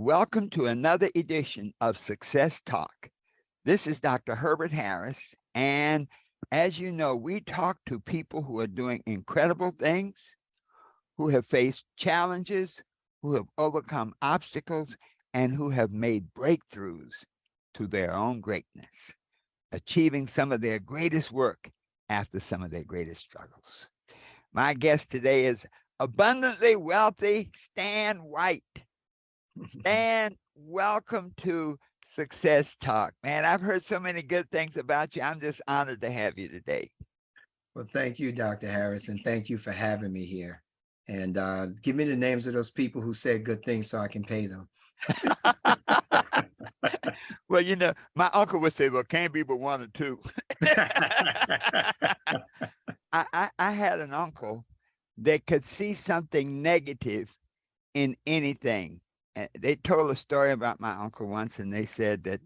Welcome to another edition of Success Talk. This is Dr. Herbert Harris, and as you know, we talk to people who are doing incredible things, who have faced challenges, who have overcome obstacles, and who have made breakthroughs to their own greatness, achieving some of their greatest work after some of their greatest struggles. My guest today is abundantly wealthy Stan White. Stan, welcome to Success Talk. Man, I've heard so many good things about you. I'm just honored to have you today. Well, thank you, Dr. Harris, and thank you for having me here. And give me the names of those people who said good things so I can pay them. Well, you know, my uncle would say, well, can't be but one or two. I had an uncle that could see something negative in anything. They told a story about my uncle once, and they said that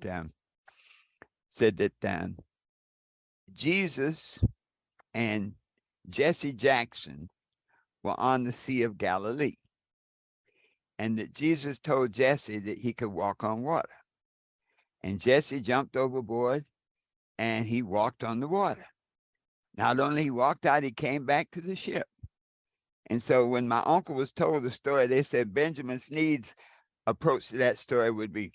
Jesus and Jesse Jackson were on the Sea of Galilee, and that Jesus told Jesse that he could walk on water. And Jesse jumped overboard and he walked on the water. Not only he walked out, he came back to the ship. And so when my uncle was told the story, they said Benjamin Sneed's approach to that story would be,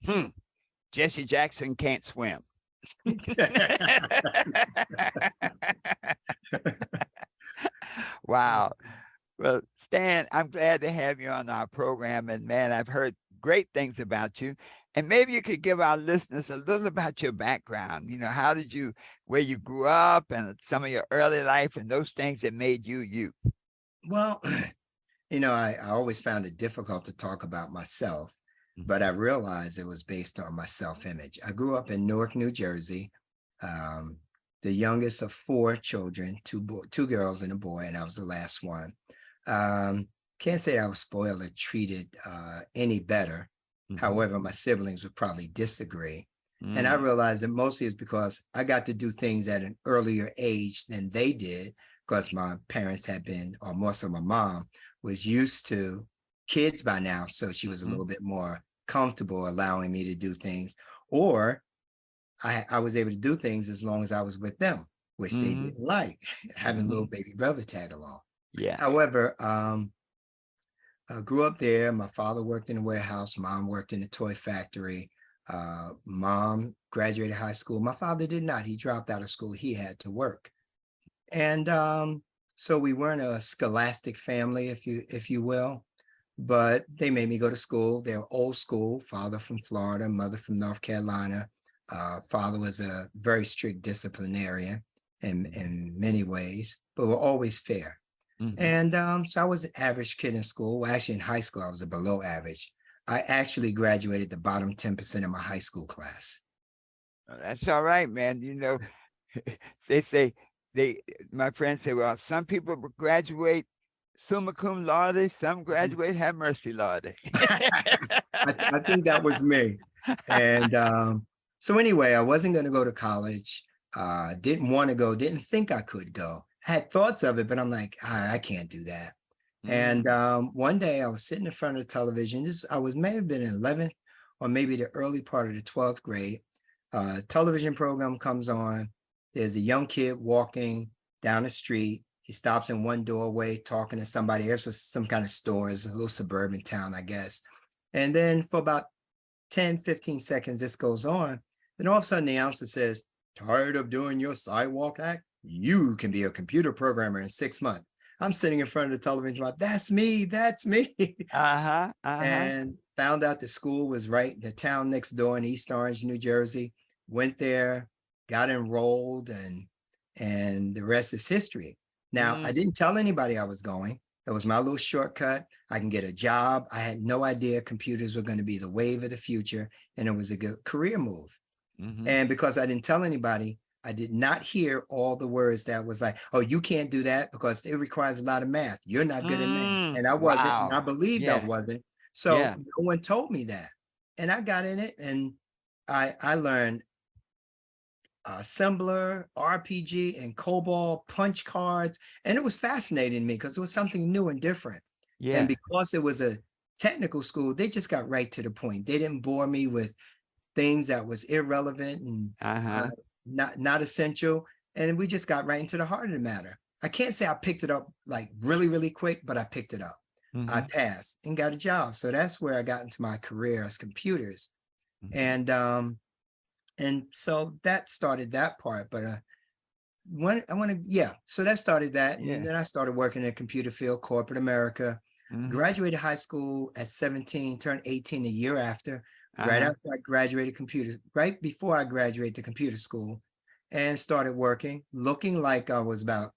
Jesse Jackson can't swim. Wow. Well, Stan, I'm glad to have you on our program. And man, I've heard great things about you. And maybe you could give our listeners a little about your background. You know, where you grew up and some of your early life and those things that made you you. Well, I always found it difficult to talk about myself, but I realized it was based on my self-image. I grew up in Newark, New Jersey, the youngest of four children, two girls and a boy, and I was the last one. Can't say I was spoiled or treated any better. However, my siblings would probably disagree. And I realized that mostly it's because I got to do things at an earlier age than they did, because my parents had been, or more so my mom, was used to kids by now. So she was a little bit more comfortable allowing me to do things, or I was able to do things as long as I was with them, which they didn't like, having a little baby brother tag along. Yeah. However, I grew up there. My father worked in a warehouse. Mom worked in a toy factory. Mom graduated high school. My father did not. He dropped out of school. He had to work. And so we weren't a scholastic family, if you will, but they made me go to school. They were old school, father from Florida, mother from North Carolina. Father was a very strict disciplinarian in many ways, but were always fair. And so I was an average kid in school. Well, actually, in high school, I was a below average. I actually graduated the bottom 10% of my high school class. That's all right, man. You know, my friends say, well, some people graduate summa cum laude, some graduate have mercy laude. I think that was me. And so anyway, I wasn't going to go to college. Didn't want to go, didn't think I could go. I had thoughts of it, but I'm like, I can't do that. And one day I was sitting in front of the television. May have been in 11th or maybe the early part of the 12th grade. Television program comes on. There's a young kid walking down the street. He stops in one doorway talking to somebody else with some kind of store. It's a little suburban town, I guess. And then for about 10, 15 seconds, this goes on. Then all of a sudden the announcer says, tired of doing your sidewalk act? You can be a computer programmer in 6 months. I'm sitting in front of the television about, that's me. And found out the school was right, the town next door in East Orange, New Jersey. Went there, got enrolled, and the rest is history. Now, I didn't tell anybody I was going. It was my little shortcut. I can get a job. I had no idea computers were going to be the wave of the future, and it was a good career move. And because I didn't tell anybody, I did not hear all the words that was like, oh, you can't do that because it requires a lot of math. You're not good at math. And I wasn't, and I believed I wasn't. So no one told me that. And I got in it, and I learned assembler, RPG, and COBOL, punch cards. And it was fascinating to me because it was something new and different. And because it was a technical school, they just got right to the point. They didn't bore me with things that was irrelevant and Uh-huh. not essential. And we just got right into the heart of the matter. I can't say I picked it up like really, really quick, but I picked it up. I Hmm. passed and got a job. So that's where I got into my career as computers. Hmm. And so that started that part. But when I want to, yeah, so that started that. And Yeah. then I started working in the computer field, corporate America. Hmm. Graduated high school at 17, turned 18 a year after, right Uh-huh. after I graduated right before I graduated to computer school, and started working, looking like I was about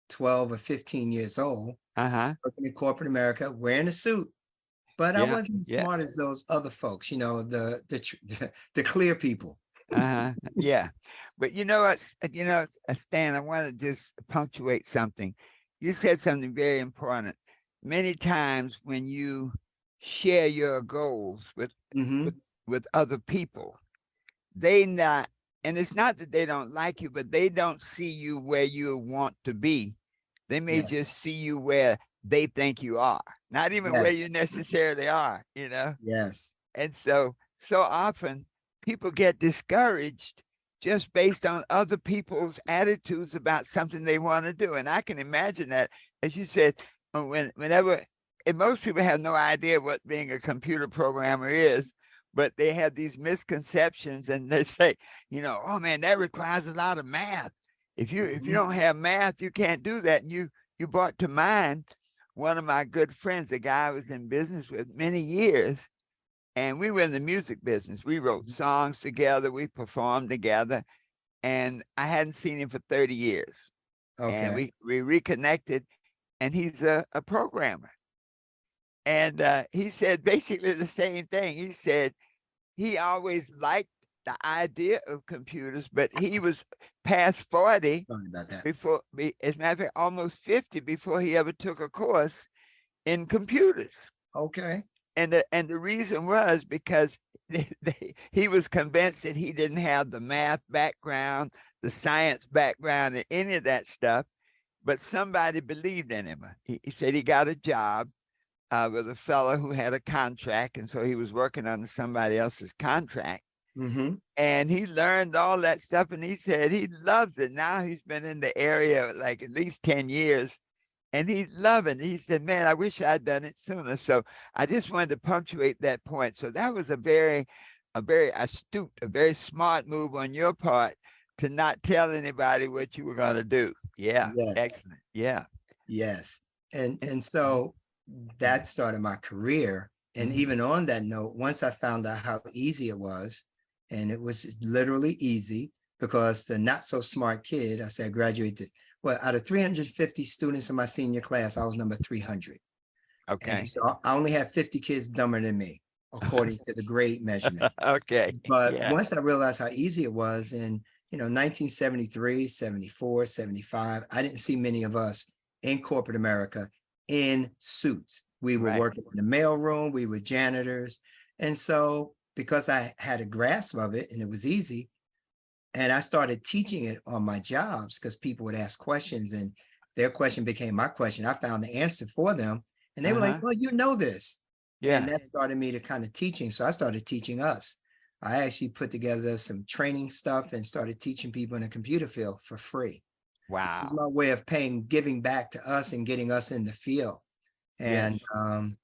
12 or 15 years old, Uh-huh. working in corporate America, wearing a suit. But I Yeah. wasn't as Yeah. smart as those other folks, the clear people. Uh-huh. Yeah. But you know what, Stan, I want to just punctuate something. You said something very important. Many times when you share your goals with Hmm. with other people, they not, and it's not that they don't like you, but they don't see you where you want to be. They may just Yes. see you where they think you are, not even where you Yes. necessarily are. Yes. And so often people get discouraged just based on other people's attitudes about something they want to do. And I can imagine that, as you said, whenever, and most people have no idea what being a computer programmer is, but they have these misconceptions and they say, oh man, that requires a lot of math. If you Mhm. don't have math, you can't do that. And you brought to mind one of my good friends, a guy I was in business with many years, and we were in the music business. We wrote songs together, we performed together, and I hadn't seen him for 30 years. And Okay. we reconnected, and he's a programmer. And he said basically the same thing. He said he always liked the idea of computers, but he was past 40 Sorry about that. as a matter of fact, almost 50 before he ever took a course in computers. Okay. And the reason was because he was convinced that he didn't have the math background, the science background, and any of that stuff. But somebody believed in him. He said he got a job with a fellow who had a contract, and so he was working under somebody else's contract. Hmm. And he learned all that stuff, and he said he loves it. Now he's been in the area like at least 10 years, and he's loving it. He said, man, I wish I'd done it sooner. So I just wanted to punctuate that point. So that was a very astute, a very smart move on your part to not tell anybody what you were going to do. Yeah, Yes. excellent. Yeah. Yes. And And, and so that started my career. And mhm. even on that note, once I found out how easy it was, and it was literally easy because the not so smart kid, I said I graduated, well, out of 350 students in my senior class, I was number 300. And Okay. so I only had 50 kids dumber than me, according to the grade measurement. Okay. But Yeah. once I realized how easy it was in, 1973, 74, 75, I didn't see many of us in corporate America in suits. We were Right. working in the mailroom, we were janitors. And so because I had a grasp of it and it was easy, and I started teaching it on my jobs because people would ask questions and their question became my question. I found the answer for them. And they were like, Uh-huh. well, you know this. And Yeah. that started me to kind of teaching. So I started teaching us. I actually put together some training stuff and started teaching people in the computer field for free. It was Wow. my way of giving back to us and getting us in the field. And Yes.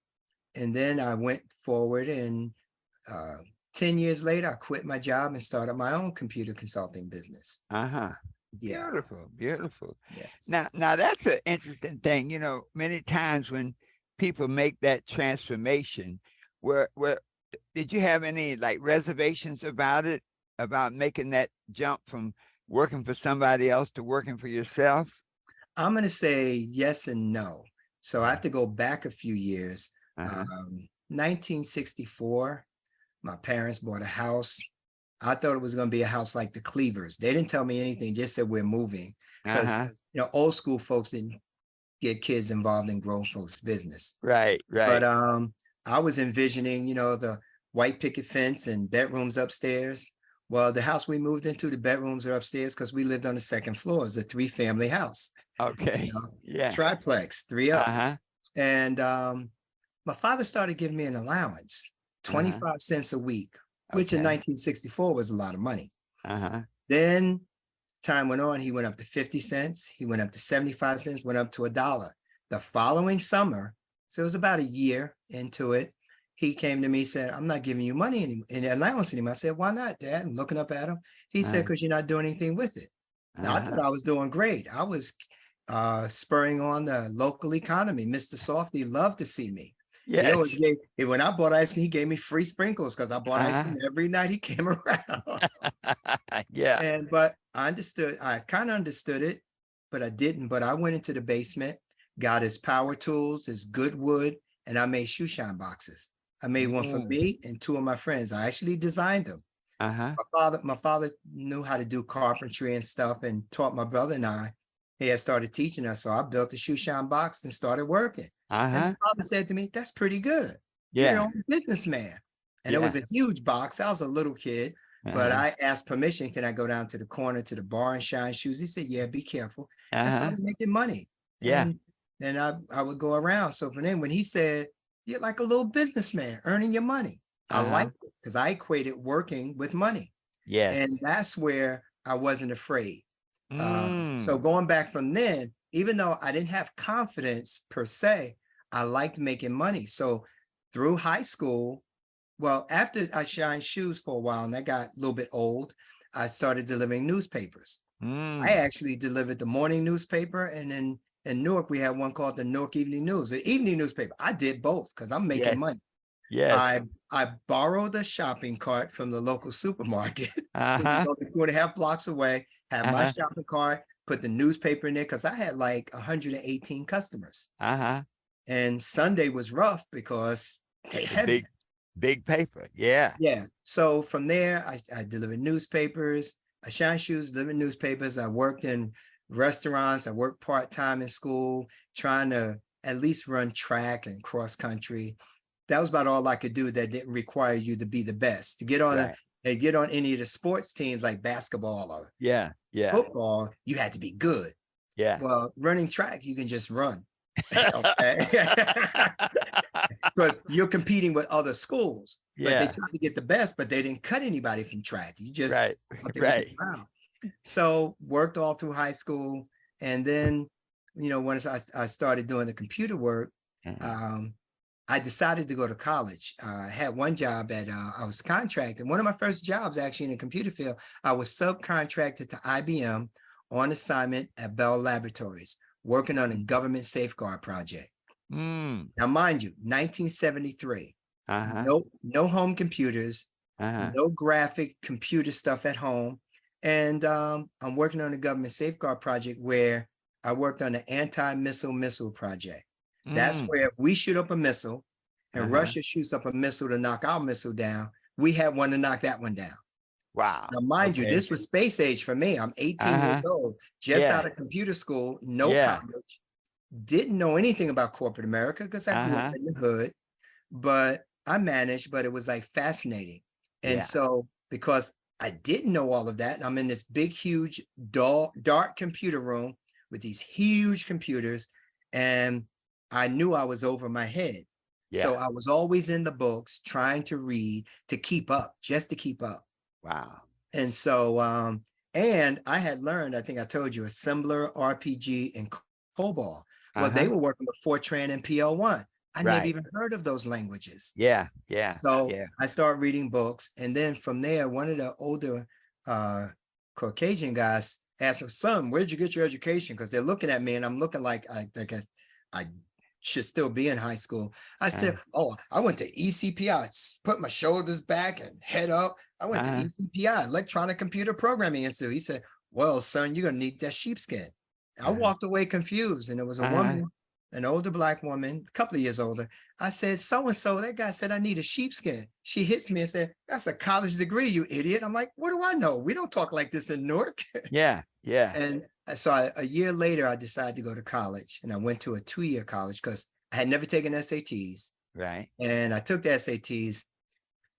and then I went forward and uh, 10 years later, I quit my job and started my own computer consulting business. Uh-huh. Yeah. Beautiful. Beautiful. Yes. Now that's an interesting thing. Many times when people make that transformation, where did you have any like reservations about it, about making that jump from working for somebody else to working for yourself? I'm going to say yes and no. So I Uh-huh. have to go back a few years. Uh-huh. 1964, my parents bought a house. I thought it was going to be a house like the Cleavers. They didn't tell me anything, just said we're moving because, Uh-huh. old school folks didn't get kids involved in grown folks' business. Right, But right. I was envisioning, the white picket fence and bedrooms upstairs. Well, the house we moved into, the bedrooms are upstairs because we lived on the second floor. It's a three-family house, you Okay. know, Yeah. triplex, three up. Uh-huh. And my father started giving me an allowance, Uh-huh. 25 cents a week, which in Okay. 1964 was a lot of money. Uh-huh. Then time went on, he went up to 50 cents, he went up to 75 cents, went up to $1. The following summer, so it was about a year into it, he came to me, said, I'm not giving you money anymore, any allowance anymore. I said, why not, Dad? I'm looking up at him. He said, Uh-huh. because you're not doing anything with it. Now, I thought Uh-huh. I was doing great. I was spurring on the local economy. Mr. Softy loved to see me. He always Yes. gave, when I bought ice cream, he gave me free sprinkles because I bought ice Uh-huh. cream every night he came around. Yeah. And but I understood, I kind of understood it, but I didn't. But I went into the basement, got his power tools, his good wood, and I made shoe shine boxes. I made one for Mm. me and two of my friends. I actually designed them. Uh-huh. My father knew how to do carpentry and stuff and taught my brother and I. He had started teaching us. So I built a shoe shine box and started working. And my Uh-huh. father said to me, that's pretty good. You're your Yeah. own businessman. And it was Yeah. a huge box. I was a little kid, but Uh-huh. I asked permission. Can I go down to the corner to the bar and shine shoes? He said, yeah, be careful. I Uh-huh. started making money. Yeah. And then I would go around. So for then when he said, you're like a little businessman earning your money. I Uh-huh. liked it because I equated working with money. Yes. And that's where I wasn't afraid. So Mm. going back from then, even though I didn't have confidence per se, I liked making money. So through high school, well, after I shined shoes for a while and I got a little bit old, I started delivering newspapers. I Mm. actually delivered the morning newspaper, and then in Newark, we had one called the Newark Evening News, the evening newspaper. I did both because I'm making Yes. money. Yes. I borrowed a shopping cart from the local supermarket, which is Uh-huh. only 2.5 blocks away, had my Uh-huh. shopping cart, put the newspaper in there because I had like 118 customers. Uh-huh. And Sunday was rough because they The heavy. big paper. Yeah. Yeah. So from there, I delivered newspapers. I shine shoes, delivered newspapers. I worked in restaurants. I worked part-time in school, trying to at least run track and cross country. That was about all I could do that didn't require you to be the best. To get on Right. get on any of the sports teams like basketball or Yeah. Yeah. football, you had to be good. Yeah. Well, running track, you can just run. Okay. Because you're competing with other schools, but they Yeah. tried to get the best, but they didn't cut anybody from track. You just Right. out there with the Right. crowd. So worked all through high school. And then, once I started doing the computer work, Uh-huh. um, I decided to go to college. I had one job I was contracted. One of my first jobs actually in the computer field, I was subcontracted to IBM on assignment at Bell Laboratories, working on a government safeguard project. Mm. Now, mind you, 1973, Uh-huh. no home computers, Uh-huh. no graphic computer stuff at home. And I'm working on a government safeguard project where I worked on the anti-missile project. That's Mm. where if we shoot up a missile and Uh-huh. Russia shoots up a missile to knock our missile down, we had one to knock that one down. Wow. Now, mind you, Okay. this was space age for me. I'm 18 years Uh-huh. old, just Yeah. out of computer school, no Yeah. college, didn't know anything about corporate America because I grew up Uh-huh. in the hood, but I managed, but it was like fascinating. And Yeah. so because I didn't know all of that, I'm in this big, huge, dark computer room with these huge computers, and I knew I was over my head. So Yeah. I was always in the books trying to read to keep up, just to keep up. Wow. And so, and I had learned, I think I told you, assembler, RPG, and COBOL. Well, they Uh-huh. were working with Fortran and PL1. I never Right. even heard of those languages. Yeah. Yeah. So Yeah. I started reading books. And then from there, one of the older uh, Caucasian guys asked me, son, where'd you get your education? Because they're looking at me and I'm looking like I guess I should still be in high school. I Uh, said, oh, I went to ECPI, put my shoulders back and head up. I went to uh-huh. ECPI, Electronic Computer Programming Institute. He said, well, son, you're going to need that sheepskin. I Uh-huh. walked away confused. And it was a Uh-huh. woman, an older Black woman, a couple of years older. I said, so-and-so, that guy said, I need a sheepskin. She hits me and said, that's a college degree, you idiot. I'm like, what do I know? We don't talk like this in Newark. Yeah. Yeah. And so a year later, I decided to go to college, and I went to a 2-year college because I had never taken SATs. Right. And I took the SATs,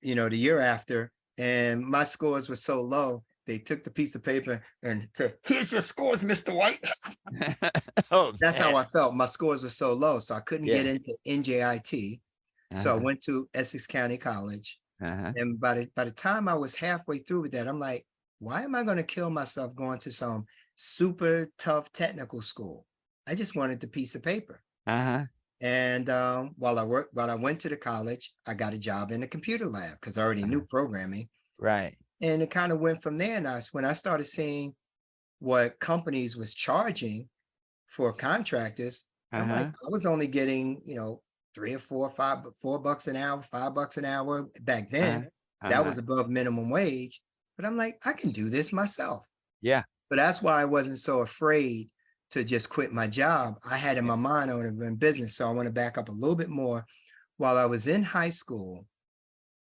the year after, and my scores were so low. They took the piece of paper and said, here's your scores, Mr. White. Oh That's man. how I felt. My scores were so low. So I couldn't get Yeah. into NJIT. So I Uh-huh. went to Essex County College. Uh-huh. And by the time I was halfway through with that, I'm like, why am I going to kill myself going to some super tough technical school? I just wanted the piece of paper. Uh-huh. And while I went to the college, I got a job in the computer lab because I already Uh-huh. knew programming. Right. And it kind of went from there. And when I started seeing what companies was charging for contractors, I'm like, Uh-huh. I was only getting, 4 bucks an hour, $5 an hour back Uh-huh. then. That Uh-huh. was above minimum wage. But I'm like, I can do this myself. Yeah. But that's why I wasn't so afraid to just quit my job. I had in Yeah. my mind I want to run business. So I want to back up a little bit more. While I was in high school,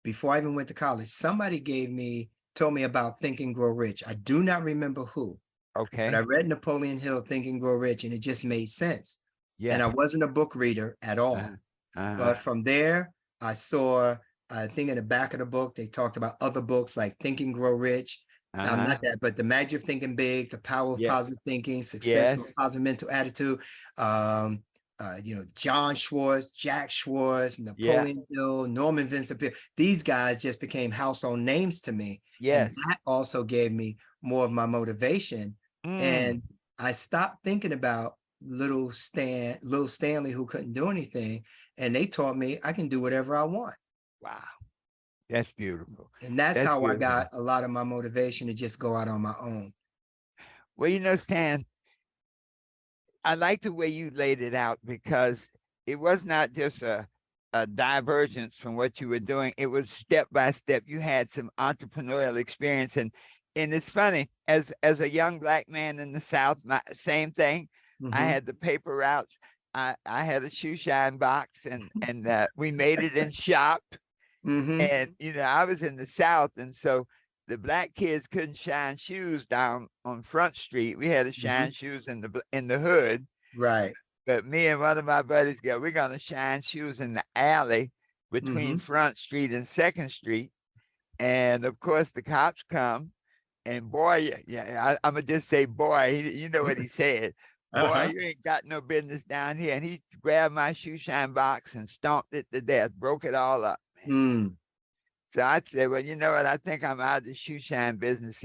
before I even went to college, somebody told me about Think and Grow Rich. I do not remember who, but I Okay. read Napoleon Hill, Think and Grow Rich, and it just made sense. And Yeah. I wasn't a book reader at Uh-huh. all. Uh-huh. But from there, I saw, I think in the back of the book, they talked about other books like Think and Grow Rich. Uh-huh. Not that, but The Magic of Thinking Big, The Power of Yeah. Positive Thinking, Success Yes. with a Positive Mental Attitude. Um, John Schwartz, Jack Schwartz, Yeah. Napoleon Hill, Norman Vincent Peale. These guys just became household names to me. And Yes. that also gave me more of my motivation. Mm. And I stopped thinking about little Stanley who couldn't do anything. And they taught me I can do whatever I want. Wow. That's beautiful. And that's That's how I beautiful. got a lot of my motivation to just go out on my own. Well, Stan, I like the way you laid it out because it was not just a divergence from what you were doing. It was step by step. You had some entrepreneurial experience, and it's funny as a young black man in the South, same thing. I Mm-hmm. had the paper routes. I had a shoe shine box, and we made it in shop. Mm-hmm. And I was in the South, and so the black kids couldn't shine shoes down on Front Street. We had to Mm-hmm. shine shoes in the hood. Right. But me and one of my buddies go, we're gonna shine shoes in the alley Mm-hmm. between Front Street and Second Street. And of course, the cops come, and boy, yeah, I'm gonna just say, boy, you know what he said. Boy, Uh-huh. you ain't got no business down here. And he grabbed my shoe shine box and stomped it to death, broke it all up. Mm. So I said, well, you know what? I think I'm out of the shoe shine business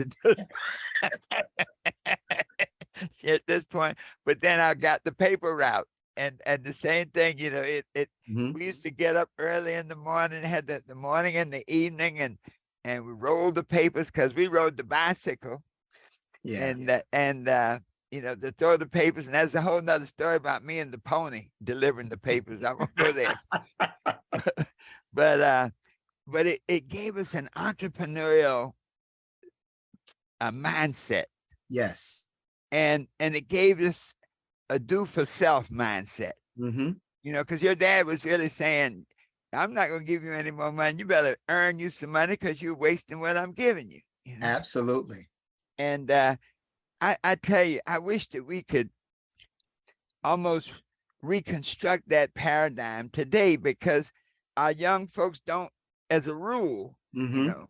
at this point. But then I got the paper route, and the same thing. Mm-hmm. We used to get up early in the morning, had the morning and the evening, and we rolled the papers because we rode the bicycle, Yeah. and to throw the papers. And that's a whole nother story about me and the pony delivering the papers. I won't go there, but it gave us an entrepreneurial mindset, Yes. and it gave us a do for self mindset. Mm-hmm. Because your dad was really saying, I'm not going to give you any more money. You better earn you some money because you're wasting what I'm giving you. Absolutely. And I tell you, I wish that we could almost reconstruct that paradigm today, because our young folks don't, as a rule, Mm-hmm.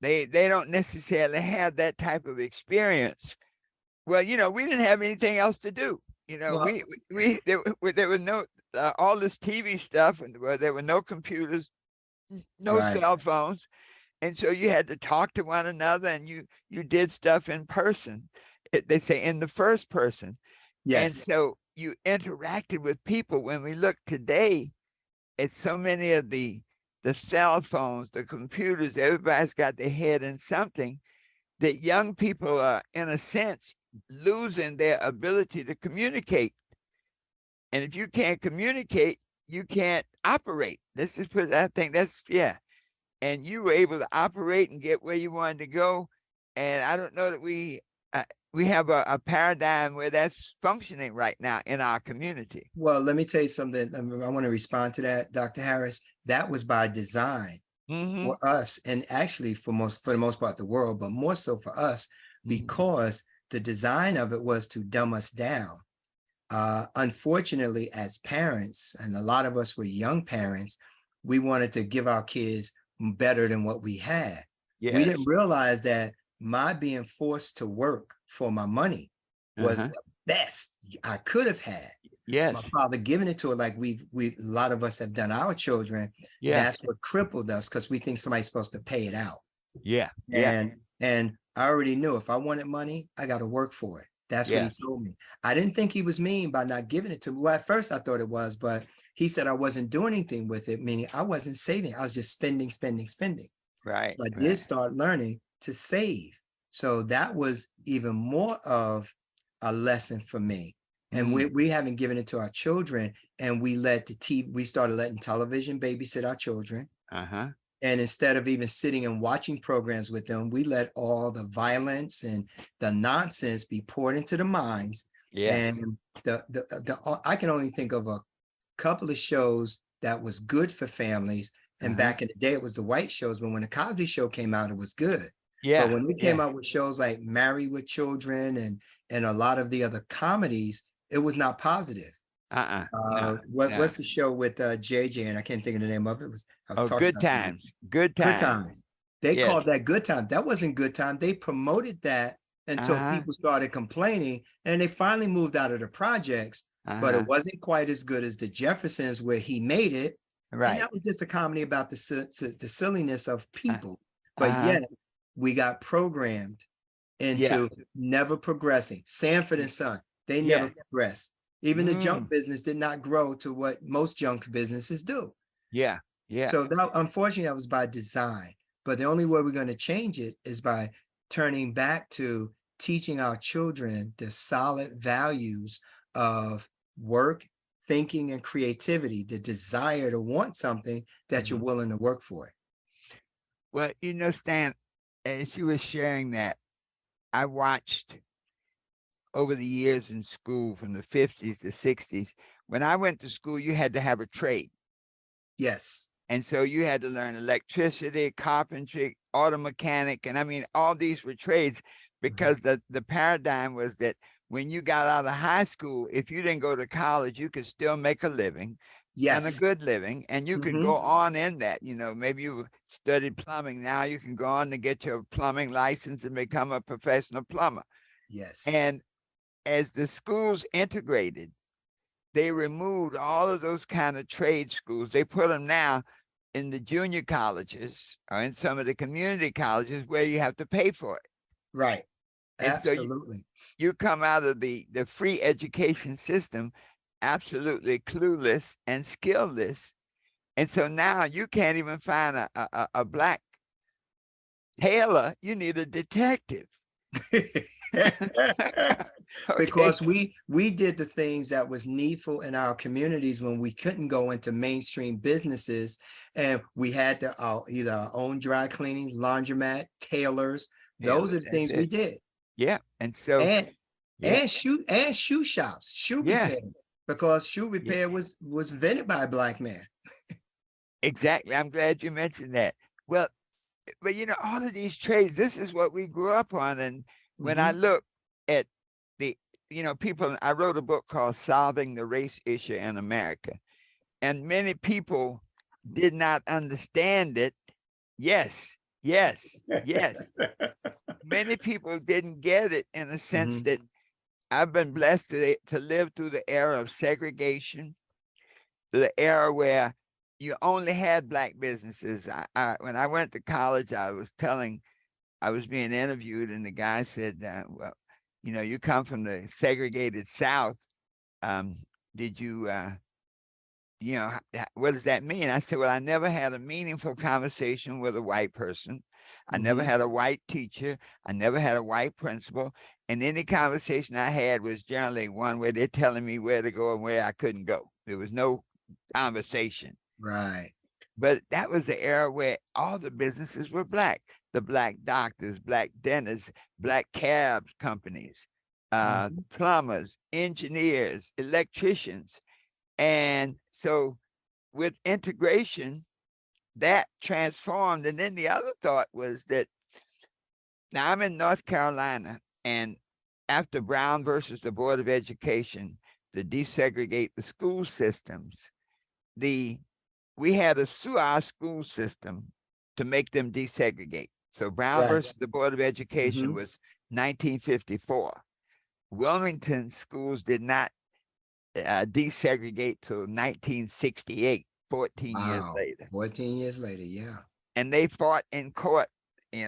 they don't necessarily have that type of experience. Well, we didn't have anything else to do. Well, There was no all this TV stuff, and there were no computers, no right. cell phones, and so you had to talk to one another, and you did stuff in person. They say in the first person, and Yes. so you interacted with people. When we look today at so many of the cell phones, the computers, everybody's got their head in something, that young people are, in a sense, losing their ability to communicate. And if you can't communicate, you can't operate. This is put. I think that's, yeah. And you were able to operate and get where you wanted to go. And I don't know that we have a paradigm where that's functioning right now in our community. Well, let me tell you something. I want to respond to that, Dr. Harris. That was by design Mm-hmm. for us, and actually for the most part, the world, but more so for us, because the design of it was to dumb us down. Unfortunately, as parents, and a lot of us were young parents, we wanted to give our kids better than what we had. We Yes. didn't realize that my being forced to work for my money was Uh-huh. the best I could have had. My Yes. father giving it to her like a lot of us have done our children. Yeah. That's what crippled us because we think somebody's supposed to pay it out. Yeah. Yeah. And I already knew if I wanted money, I got to work for it. That's what he Yes. told me. I didn't think he was mean by not giving it to me. Well, at first I thought it was, but he said I wasn't doing anything with it, meaning I wasn't saving. I was just spending, spending, spending. Right. So I did Right. start learning to save. So that was even more of a lesson for me. And Mm. we haven't given it to our children. And we started letting television babysit our children. Uh-huh. And instead of even sitting and watching programs with them, we let all the violence and the nonsense be poured into the minds. Yes. And I can only think of a couple of shows that was good for families. And Uh-huh. back in the day, it was the white shows. But when the Cosby Show came out, it was good. But Yeah. when they came Yeah. out with shows like Married with Children and a lot of the other comedies, it was not positive. No. No. What's the show with JJ? And I can't think of the name of it. I was Oh, talking good about times. Good Good times. Times. They Yes. called that Good Time. That wasn't Good Time. They promoted that until Uh-huh. people started complaining, and they finally moved out of the projects. But it Uh-huh. wasn't quite as good as the Jeffersons, where he made it, and Right. that was just a comedy about the silliness of Uh, people. But uh-huh. yet we got programmed Yeah. into never progressing. Sanford and Son, they Yeah. never progressed. Even the Mm. junk business did not grow to what most junk businesses do. Yeah. Yeah. So that, unfortunately, that was by design. But the only way we're going to change it is by turning back to teaching our children the solid values of work, thinking, and creativity, the desire to want something that you're Mhm. willing to work for it. Well, Stan, as you were sharing that, I watched over the years in school from the 50s to 60s. When I went to school, you had to have a trade. Yes. And so you had to learn electricity, carpentry, auto mechanic. And I mean, all these were trades because the paradigm was that when you got out of high school, if you didn't go to college, you could still make a living and a Yes. good living. And you could go on in that, maybe you studied plumbing. Now you can go on to get your plumbing license and become a professional plumber. Yes. And as the schools integrated, they removed all of those kind of trade schools. They put them now in the junior colleges or in some of the community colleges where you have to pay for it. Right. And so Absolutely. you come out of the free education system absolutely clueless and skillless. And so now you can't even find a black tailor. You need a detective. Okay. Because we did the things that was needful in our communities when we couldn't go into mainstream businesses, and we had to either our own dry cleaning, laundromat, tailors. Those are the That's things we it. did. Yeah. And so, and yeah, shoe shops, shoe yeah, repair, because shoe yeah, repair was invented by a black man. exactly. I'm glad you mentioned that. Well, but all of these trades, this is what we grew up on. And when I Mhm. look at the, people, I wrote a book called Solving the Race Issue in America. And many people did not understand it. Yes, yes, yes. Many people didn't get it in a sense Mhm. that I've been blessed to live through the era of segregation, the era where you only had black businesses. When I went to college, I was being interviewed, and the guy said, "Well, you come from the segregated South. Um, did you, what does that mean?" I said, "Well, I never had a meaningful conversation with a white person. I never Mhm. had a white teacher. I never had a white principal. And any conversation I had was generally one where they're telling me where to go and where I couldn't go. There was no conversation." Right. But that was the era where all the businesses were black. The black doctors, black dentists, black cab companies, Mhm. plumbers, engineers, electricians. And so with integration, that transformed. And then the other thought was that now I'm in North Carolina, and after Brown versus the Board of Education to desegregate the school systems, we had to sue our school system to make them desegregate. So Brown Right. versus the Board of Education Mhm. was 1954. Wilmington schools did not desegregate till 1968, 14 years Wow. later. 14 years later. Yeah. And they fought in court,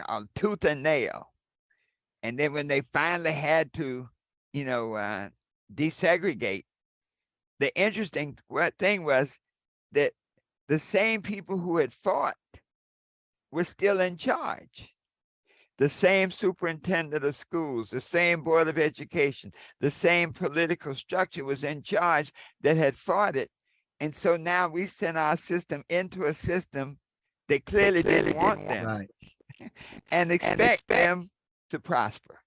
on tooth and nail. And then when they finally had to, desegregate, the interesting thing was that the same people who had fought were still in charge. The same superintendent of schools, the same board of education, the same political structure was in charge that had fought it. And so now we sent our system into a system that clearly didn't want them, Right. and expect them to prosper.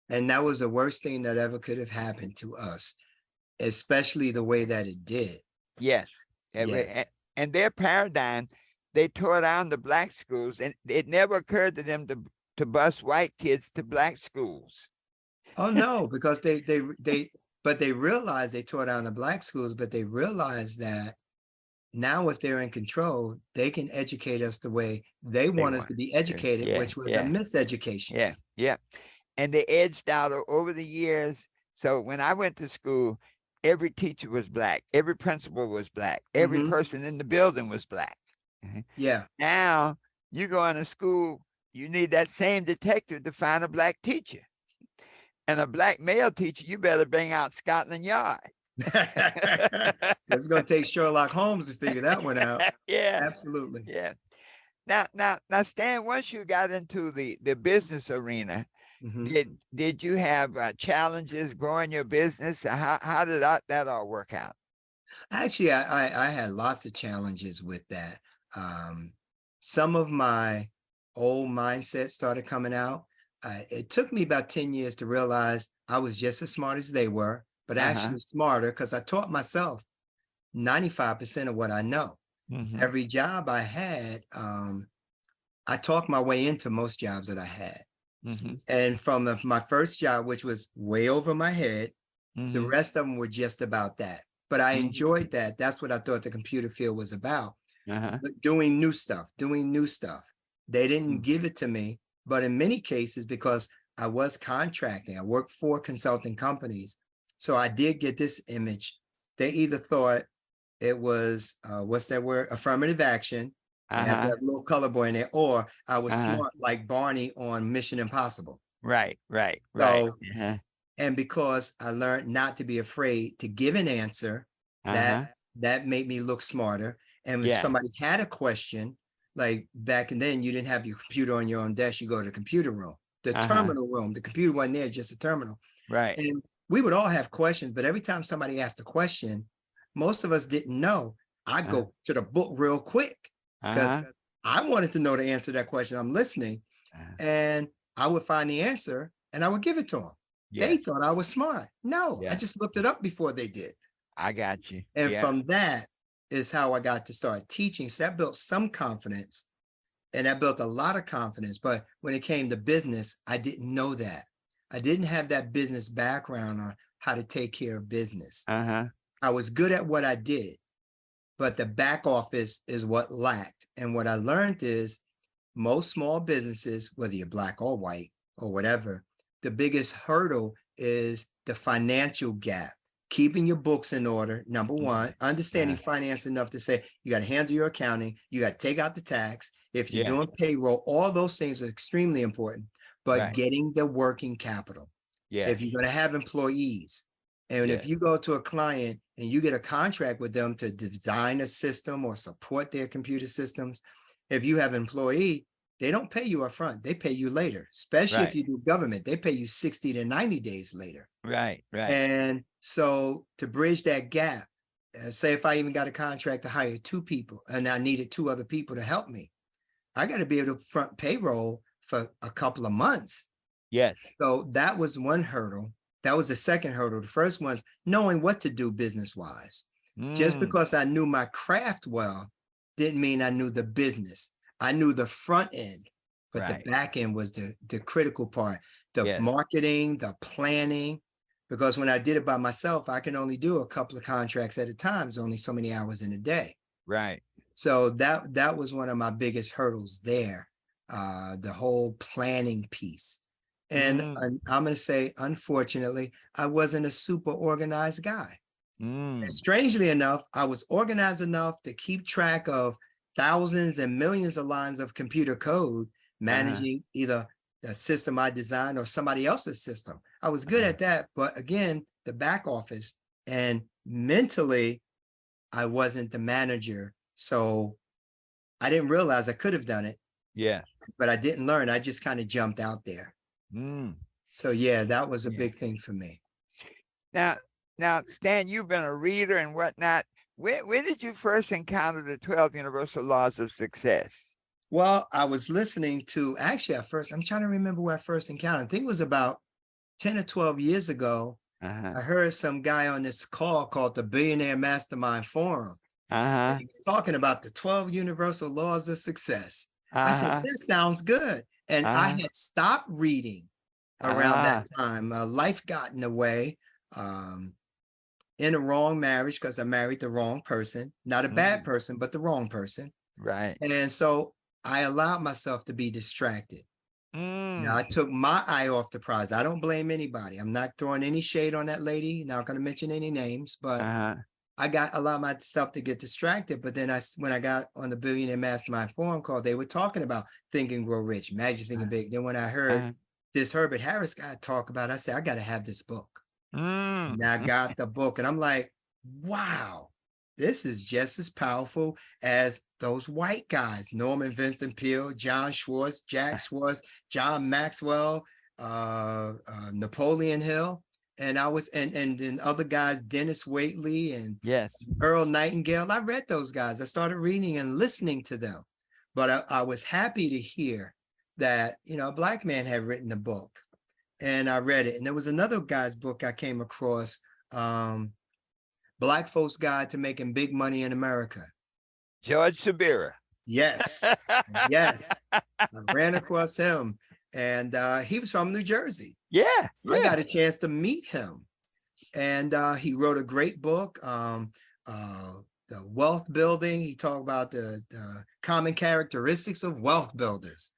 And that was the worst thing that ever could have happened to us, especially the way that it did. Yes. Yes. And their paradigm, they tore down the black schools, and it never occurred to them to bus white kids to black schools. Oh no, because they realized they tore down the black schools, but they realized that now if they're in control, they can educate us the way they want us to be educated, Yeah, which was a yeah, miseducation. yeah. And they edged out over the years. So when I went to school, every teacher was black, every principal was black, every Mhm. person in the building was black. Yeah. Now you go into school, you need that same detective to find a black teacher. And a black male teacher, you better bring out Scotland Yard. It's going to take Sherlock Holmes to figure that one out. Yeah, Absolutely. yeah. Now, Stan, once you got into the business arena, Mhm. did you have challenges growing your business? How did that all work out? Actually, I had lots of challenges with that. Some of my old mindset started coming out. It took me about 10 years to realize I was just as smart as they were, but actually smarter because I taught myself 95% of what I know. Mm-hmm. Every job I had, I talked my way into most jobs that I had. Mm-hmm. And from my first job, which was way over my head, the Mm-hmm. rest of them were just about that. But I Mm-hmm. enjoyed that. That's what I thought the computer field was about. Uh-huh. Doing new stuff, doing new stuff. They didn't Mm. give it to me, but in many cases, because I was contracting, I worked for consulting companies. So I did get this image. They either thought it was, what's that word? Affirmative action. You have to Uh-huh. have a little color boy in there, or I was Uh-huh. smart like Barney on Mission Impossible. Right. So, Uh-huh. and because I learned not to be afraid to give an answer, Uh-huh. that made me look smarter. And if Yeah. somebody had a question, like back and then you didn't have your computer on your own desk, you go to the computer room, the terminal room. The computer wasn't there, just a terminal. Right. And we would all have questions, but every time somebody asked a question, most of us didn't know. I go to the book real quick because Uh-huh. I wanted to know the answer to that question. I'm listening, and I would find the answer and I would give it to them. They Yes. thought I was smart. No, I Yeah. just looked it up before they did. I got you. And Yeah. from that is how I got to start teaching. So that built some confidence, and that built a lot of confidence. But when it came to business, I didn't know that. I didn't have that business background on how to take care of business. Uh-huh. I was good at what I did, but the back office is what lacked. And what I learned is most small businesses, whether you're black or white or whatever, the biggest hurdle is the financial gap. Keeping your books in order, number one, understanding finance enough to say you got to handle your accounting, you got to take out the tax. If you're doing payroll, all those things are extremely important, but getting the working capital. If you're going to have employees, and if you go to a client and you get a contract with them to design a system or support their computer systems, if you have an employee, they don't pay you up front. They pay you later, especially if you do government. They pay you 60 to 90 days later. Right. And so to bridge that gap, say if I even got a contract to hire 2 people and I needed 2 other people to help me, I got to be able to front payroll for a couple of months. Yes. So that was one hurdle. That was the second hurdle. The first one's knowing what to do business-wise. Just because I knew my craft well didn't mean I knew the business. I knew the front end, but the back end was the critical part, the marketing, the planning. Because when I did it by myself, I can only do a couple of contracts at a time. There's only so many hours in a day. Right. So that was one of my biggest hurdles there, the whole planning piece. And I'm going to say, unfortunately, I wasn't a super organized guy. And Mm. strangely enough, I was organized enough to keep track of thousands and millions of lines of computer code, Uh-huh. managing either the system I designed or somebody else's system. I was good Uh-huh. at that, but again, the back office, and mentally, I wasn't the manager. So I didn't realize I could have done it, Yeah. but I didn't learn. I just kind of jumped out there. Mm. So yeah, that was a Yeah. big thing for me. Now, now, Stan, you've been a reader and whatnot. When did you first encounter the 12 universal laws of success? Well, I was listening to, actually at first, I'm trying to remember where I first encountered. I think it was about 10 or 12 years ago. Uh-huh. I heard some guy on this call called the Billionaire Mastermind Forum. And Uh-huh. he was talking about the 12 universal laws of success. I said, Uh-huh. this sounds good. And I Uh-huh. had stopped reading around that Uh-huh. time. Life got in the way. In a wrong marriage because I married the wrong person, not a bad Mm. person, but the wrong person. Right. And so I allowed myself to be distracted. Now I Mm. took my eye off the prize. I don't blame anybody. I'm not throwing any shade on that lady. Not going to mention any names, but Uh-huh. I got allowed myself to get distracted. But then when I got on the Billionaire Mastermind forum call, they were talking about Think and Grow Rich, Magic Thinking Big. Then when I heard Uh-huh. this Herbert Harris guy talk about it, I said, I got to have this book. Mm. And I got the book and I'm like, wow, this is just as powerful as those white guys, Norman Vincent Peale, John Schwartz, Jack Schwartz, John Maxwell, Napoleon Hill. And I was, and then other guys, Dennis Waitley and Yes. Earl Nightingale. I read those guys. I started reading and listening to them. But I was happy to hear that, a Black man had written a book, and I read it. And there was another guy's book I came across, Black Folks Guide to Making Big Money in America. George Sabira. Yes, yes. I ran across him, and he was from New Jersey. Yeah. I got Yeah. a chance to meet him, and he wrote a great book, the wealth building. He talked about the common characteristics of wealth builders.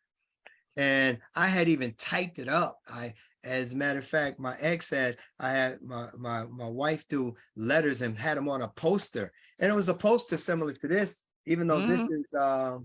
And I had even typed it up. As a matter of fact, my ex said I had my wife do letters and had them on a poster. And it was a poster similar to this, even though this Mm. is,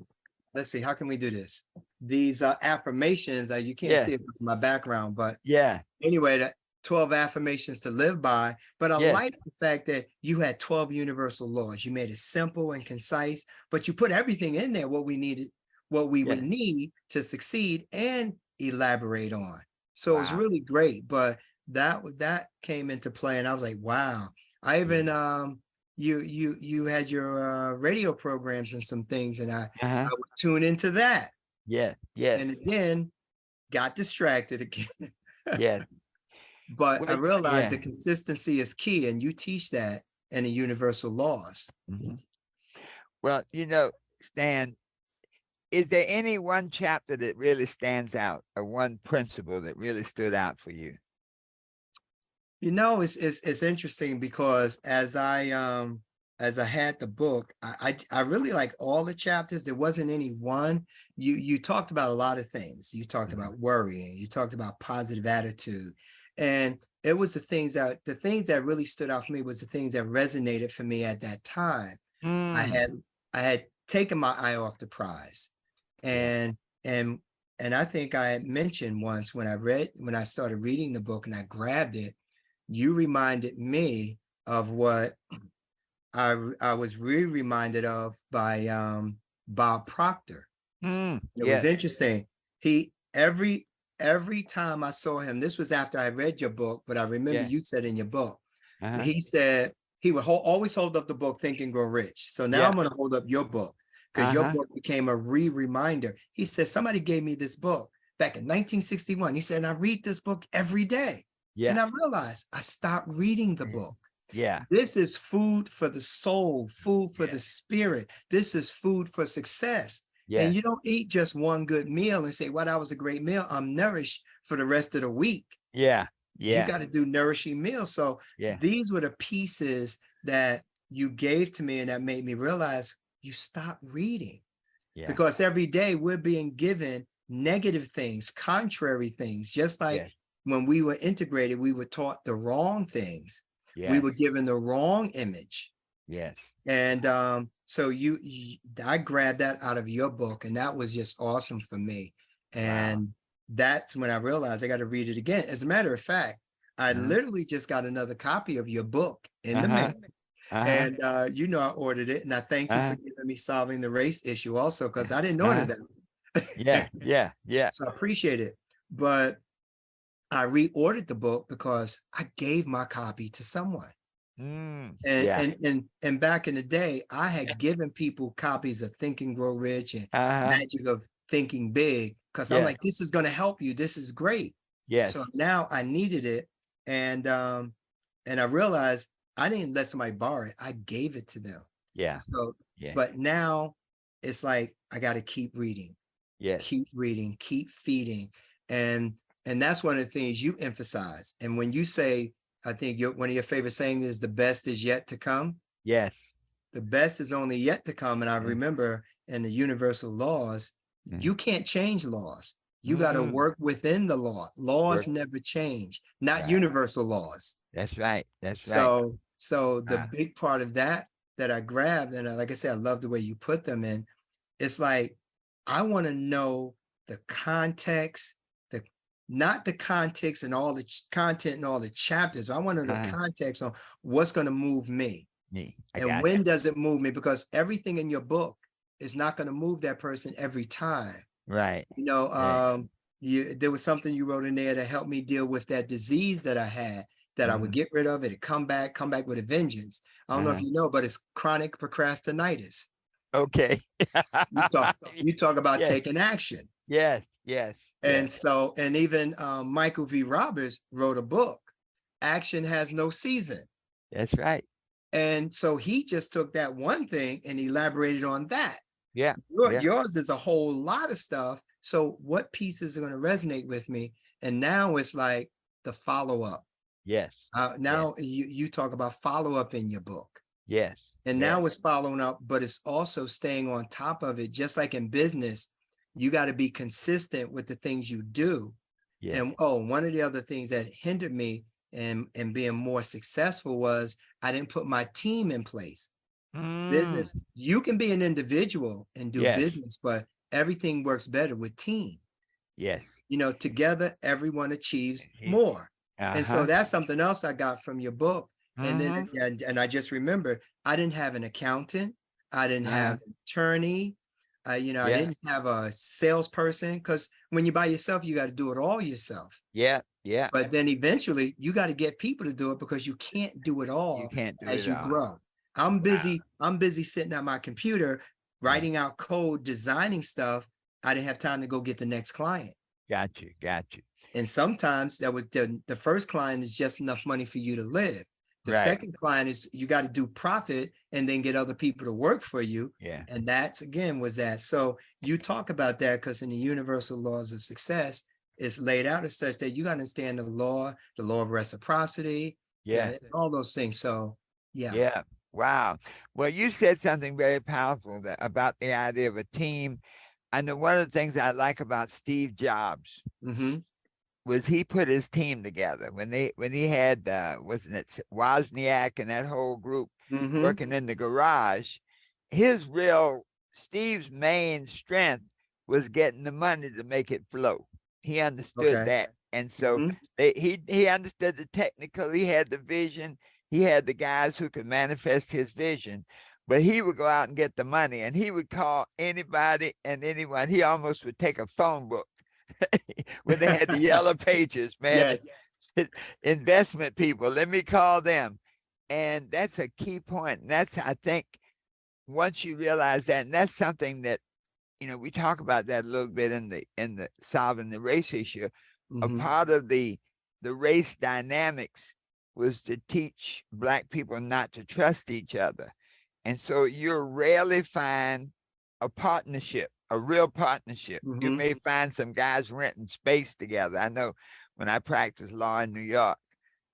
let's see, how can we do this? These affirmations, you can't Yeah. see it with my background, but Yeah. anyway, that 12 affirmations to live by. But I Yes. like the fact that you had 12 universal laws. You made it simple and concise, but you put everything in there, what we needed, what we would Yes. need to succeed and elaborate on. So it was Wow. really great. But that came into play, and I was like, wow. I even you had your radio programs and some things, and I Uh-huh. would tune into that. Yes. Yes. And again, got distracted again. Yes. But I Well, realized yeah. that consistency is key, and you teach that in the universal laws. Mhm. Well, Stan, is there any one chapter that really stands out, or one principle that really stood out for you? It's interesting because as I had the book, I really like all the chapters. There wasn't any one. You talked about a lot of things. You talked Mhm. about worrying. You talked about positive attitude, and it was the things that really stood out for me was the things that resonated for me at that time. I Mm. had I had taken my eye off the prize, Yeah. and and and I think I had mentioned once when I started reading the book and I grabbed it, you reminded me of what I was reminded of by Bob Proctor. Mm. It was Yes. interesting. He every time I saw him, this was after I read your book, but I remember Yeah. you said in your book, Uh-huh. he said he would always hold up the book Think and Grow Rich. So now Yeah. I'm going to hold up your book because your Uh-huh. book became a reminder. He said, somebody gave me this book back in 1961. He said, and I read this book every day. Yeah. And I realized I stopped reading the book. Yeah. This is food for the soul, food for Yeah. the spirit. This is food for success. Yeah. And you don't eat just one good meal and say, well, that was a great meal. I'm nourished for the rest of the week. Yeah. You Yeah. got to do nourishing meals. So Yeah. these were the pieces that you gave to me and that made me realize you stopped reading. Yeah. Because every day we're being given negative things, contrary things, just like Yes. when we were integrated, we were taught the wrong things. We Yes. were given the wrong image. Yes. And so I grabbed that out of your book, and that was just awesome for me. Wow. And that's when I realized I got to read it again. As a matter of fact, I Uh-huh. literally just got another copy of your book in the Uh-huh. mail. Uh-huh. And I ordered it, and I thank you for Uh-huh. giving me solving the race issue also, because I didn't order Uh-huh. that. Yeah. Yeah. Yeah. So I appreciate it. But I reordered the book because I gave my copy to someone. And Yeah. and back in the day, I had given people copies of Think and Grow Rich and Uh-huh. Magic of Thinking Big, because I'm Yeah. like, this is going to help you. This is great. Yes. So now I needed it. And I realized I didn't let somebody borrow it. I gave it to them. Yeah. So, Yeah. but now it's like I got to keep reading, Yes. keep feeding. And and that's one of the things you emphasize. And when you say, I think one of your favorite sayings is the best is yet to come. Yes. The best is only yet to come. And I Yeah. remember in the universal laws, Mm. you can't change laws. You got to Mm. work within the law. Laws Work. never change, not Right. universal laws. That's right. That's right. So the Uh, big part of that that I grabbed, and like I said, I love the way you put them in. It's like, I want to know the context, the not the context and all the content and all the chapters. I want to know the uh, context on what's going to move me. me. I And got when does it move me? Because everything in your book is not going to move that person every time. you. Right. You know, Right. there was something you wrote in there to help me deal with that disease that I had, that I would Uh-huh. get rid of it, come back with a vengeance. I don't know if Uh-huh. you know, but it's chronic procrastinitis. Okay. You talk, you talk about Yes. taking action. Yes. Yes. And Yes. so, and even Michael V. Roberts wrote a book, Action Has No Season. That's right. And so he just took that one thing and elaborated on that. Yeah. Yeah. Yours is a whole lot of stuff. So what pieces are going to resonate with me? And now it's like the follow-up. Yes. Now Yes. you talk about follow-up in your book. Yes. And Yes. now it's following up, but it's also staying on top of it. Just like in business, you got to be consistent with the things you do. Yes. And one of the other things that hindered me in being more successful was I didn't put my team in place. Mm. Business, you can be an individual and do Yes. business, but everything works better with team. Yes. You know, together everyone achieves He- more. And so Uh-huh. that's something else I got from your book. And then Mm-hmm. and I just remember I didn't have an accountant, I didn't Uh-huh. have an attorney, I Yeah. didn't have a salesperson, because when you're by yourself, you got to do it all yourself. Yeah. Yeah. But then eventually you got to get people to do it, because you can't do it You all can't do as it you all. grow. Wow. I'm busy sitting at my computer, Yeah. writing out code, designing stuff. I didn't have time to go get the next client. Got you. Got you. And sometimes that was the first client is just enough money for you to live. The Right. second client is you got to do profit and then get other people to work for you. Yeah. And that's again was that. So you talk about that because in the universal laws of success, it's laid out as such that you got to understand the law of reciprocity, Yeah. all those things. So yeah. Yeah. Wow. Well, you said something very powerful about the idea of a team. I know one of the things I like about Steve Jobs Mm-hmm. was he put his team together when he had wasn't it Wozniak and that whole group Mm-hmm. working in the garage. His real Steve's main strength was getting the money to make it flow. He understood Okay. that, and so Mm-hmm. he understood the technical. He had the vision. He had the guys who could manifest his vision. But he would go out and get the money, and he would call anybody and anyone. He almost would take a phone book when they had the yellow pages, man. Yes. Investment people, let me call them. And that's a key point. And that's, I think, once you realize that, and that's something that, we talk about that a little bit in the solving the race issue. A Mm-hmm. part of the race dynamics was to teach Black people not to trust each other. And so you'll rarely find a partnership, a real partnership. You Mm-hmm. may find some guys renting space together. I know when I practiced law in New York,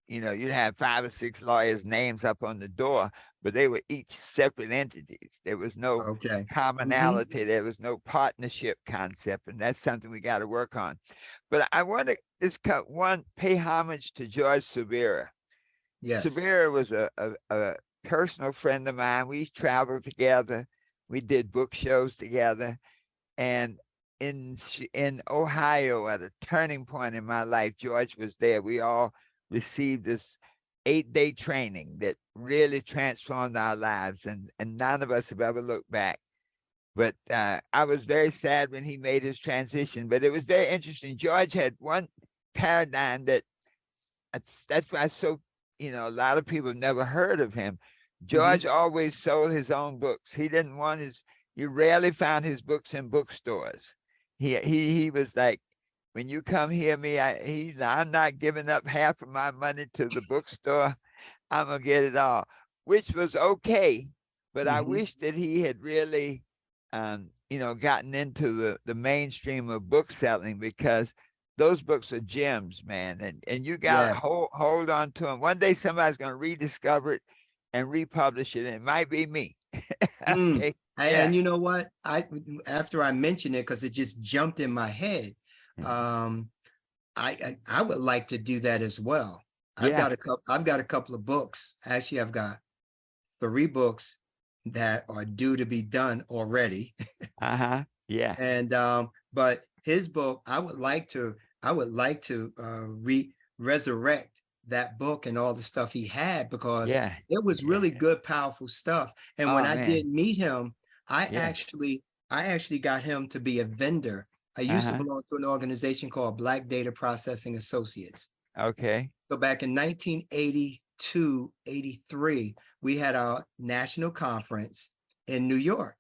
you'd have 5 or 6 lawyers' names up on the door, but they were each separate entities. There was no Okay. commonality. There was no partnership concept, and that's something we got to work on. But I want to just pay homage to George Subira. Yes. Severa was a personal friend of mine. We traveled together. We did book shows together. And in Ohio, at a turning point in my life, George was there. We all received this 8-day training that really transformed our lives, and none of us have ever looked back. But I was very sad when he made his transition. But it was very interesting. George had one paradigm that's why so a lot of people have never heard of him. Hmm. George always sold his own books. He didn't want his You rarely found his books in bookstores. He was like, when you come hear me, I'm not giving up half of my money to the bookstore. I'm gonna get it all, which was okay. But I Hmm. wish that he had really gotten into the mainstream of book selling, because those books are gems, man. And you gotta Yes. hold on to them. One day somebody's gonna rediscover it and republish it, and it might be me. Mm. Okay. And Yeah. you know what? After I mentioned it, because it just jumped in my head, Mhm. um, I would like to do that as well. Yeah. I've got a couple of books. Actually, I've got 3 books that are due to be done already. Uh-huh. Yeah. And but his book, I would like to resurrect that book and all the stuff he had, because Yeah. it was Yeah. really good, powerful stuff. And when Oh I man. did meet him, I Yeah. actually got him to be a vendor. I used to Uh-huh. belong to an organization called Black Data Processing Associates. Okay. So back in 1982, 83, we had our national conference in New York.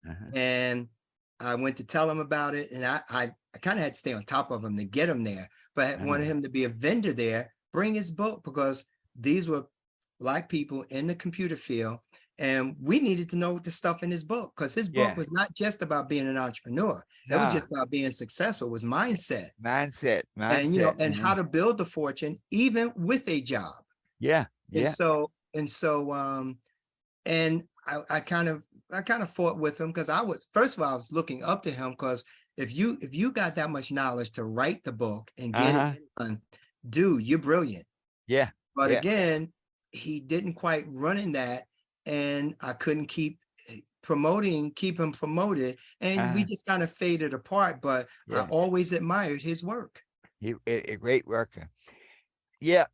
Uh-huh. And I went to tell him about it, and I kind of had to stay on top of him to get him there, but I wanted Uh-huh. him to be a vendor there, bring his book, because these were Black people in the computer field, and we needed to know the stuff in his book, because his book Yeah. was not just about being an entrepreneur. It was No. just about being successful. It was mindset, Mindset. and Mindset, and how man. to build the fortune even with a job. Yeah. And Yeah. so and I kind of fought with him, because I was, first of all, I was looking up to him, because if you got that much knowledge to write the book and get it Uh-huh. done, dude, you're brilliant. Yeah. But Yeah. again, he didn't quite run in that, and I couldn't keep him promoted, and we Uh-huh. just kind of faded apart. But I Yeah. always admired his work. A great worker. Yeah.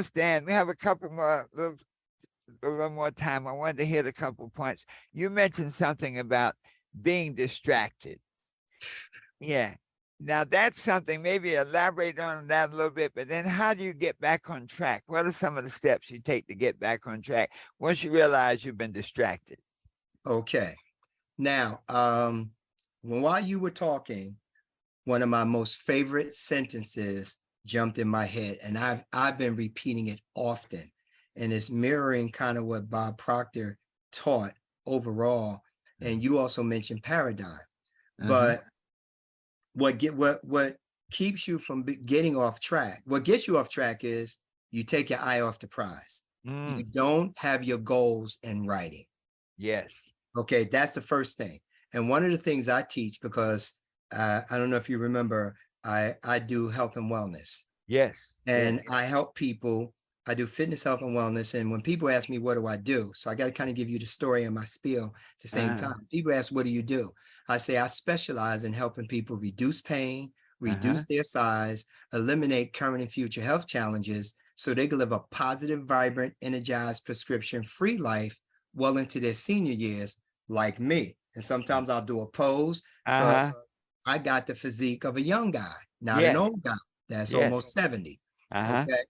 Stan, we have a little more time. I wanted to hit a couple points. You mentioned something about being distracted. Yeah. Now that's something, maybe elaborate on that a little bit, but then how do you get back on track? What are some of the steps you take to get back on track once you realize you've been distracted? Okay. Now, while you were talking, one of my most favorite sentences jumped in my head, and I've been repeating it often, and it's mirroring kind of what Bob Proctor taught overall. And you also mentioned paradigm, Uh-huh. but what keeps you from getting off track? What gets you off track is you take your eye off the prize. You Mm, don't have your goals in writing. yes. Okay, that's the first thing. And one of the things I teach, because I don't know if you remember, I do health and wellness, Yes. Yes. and I help people. I do fitness, health, and wellness. And when people ask me, what do I do? So I got to kind of give you the story and my spiel at the same Uh-huh. time. People ask, what do you do? I say, I specialize in helping people reduce pain, Uh-huh. reduce their size, eliminate current and future health challenges, so they can live a positive, vibrant, energized, prescription-free life well into their senior years, like me. And sometimes I'll do a pose, because Uh-huh. I got the physique of a young guy, not an Yes. old guy that's Yes. almost 70. Uh-huh. Okay.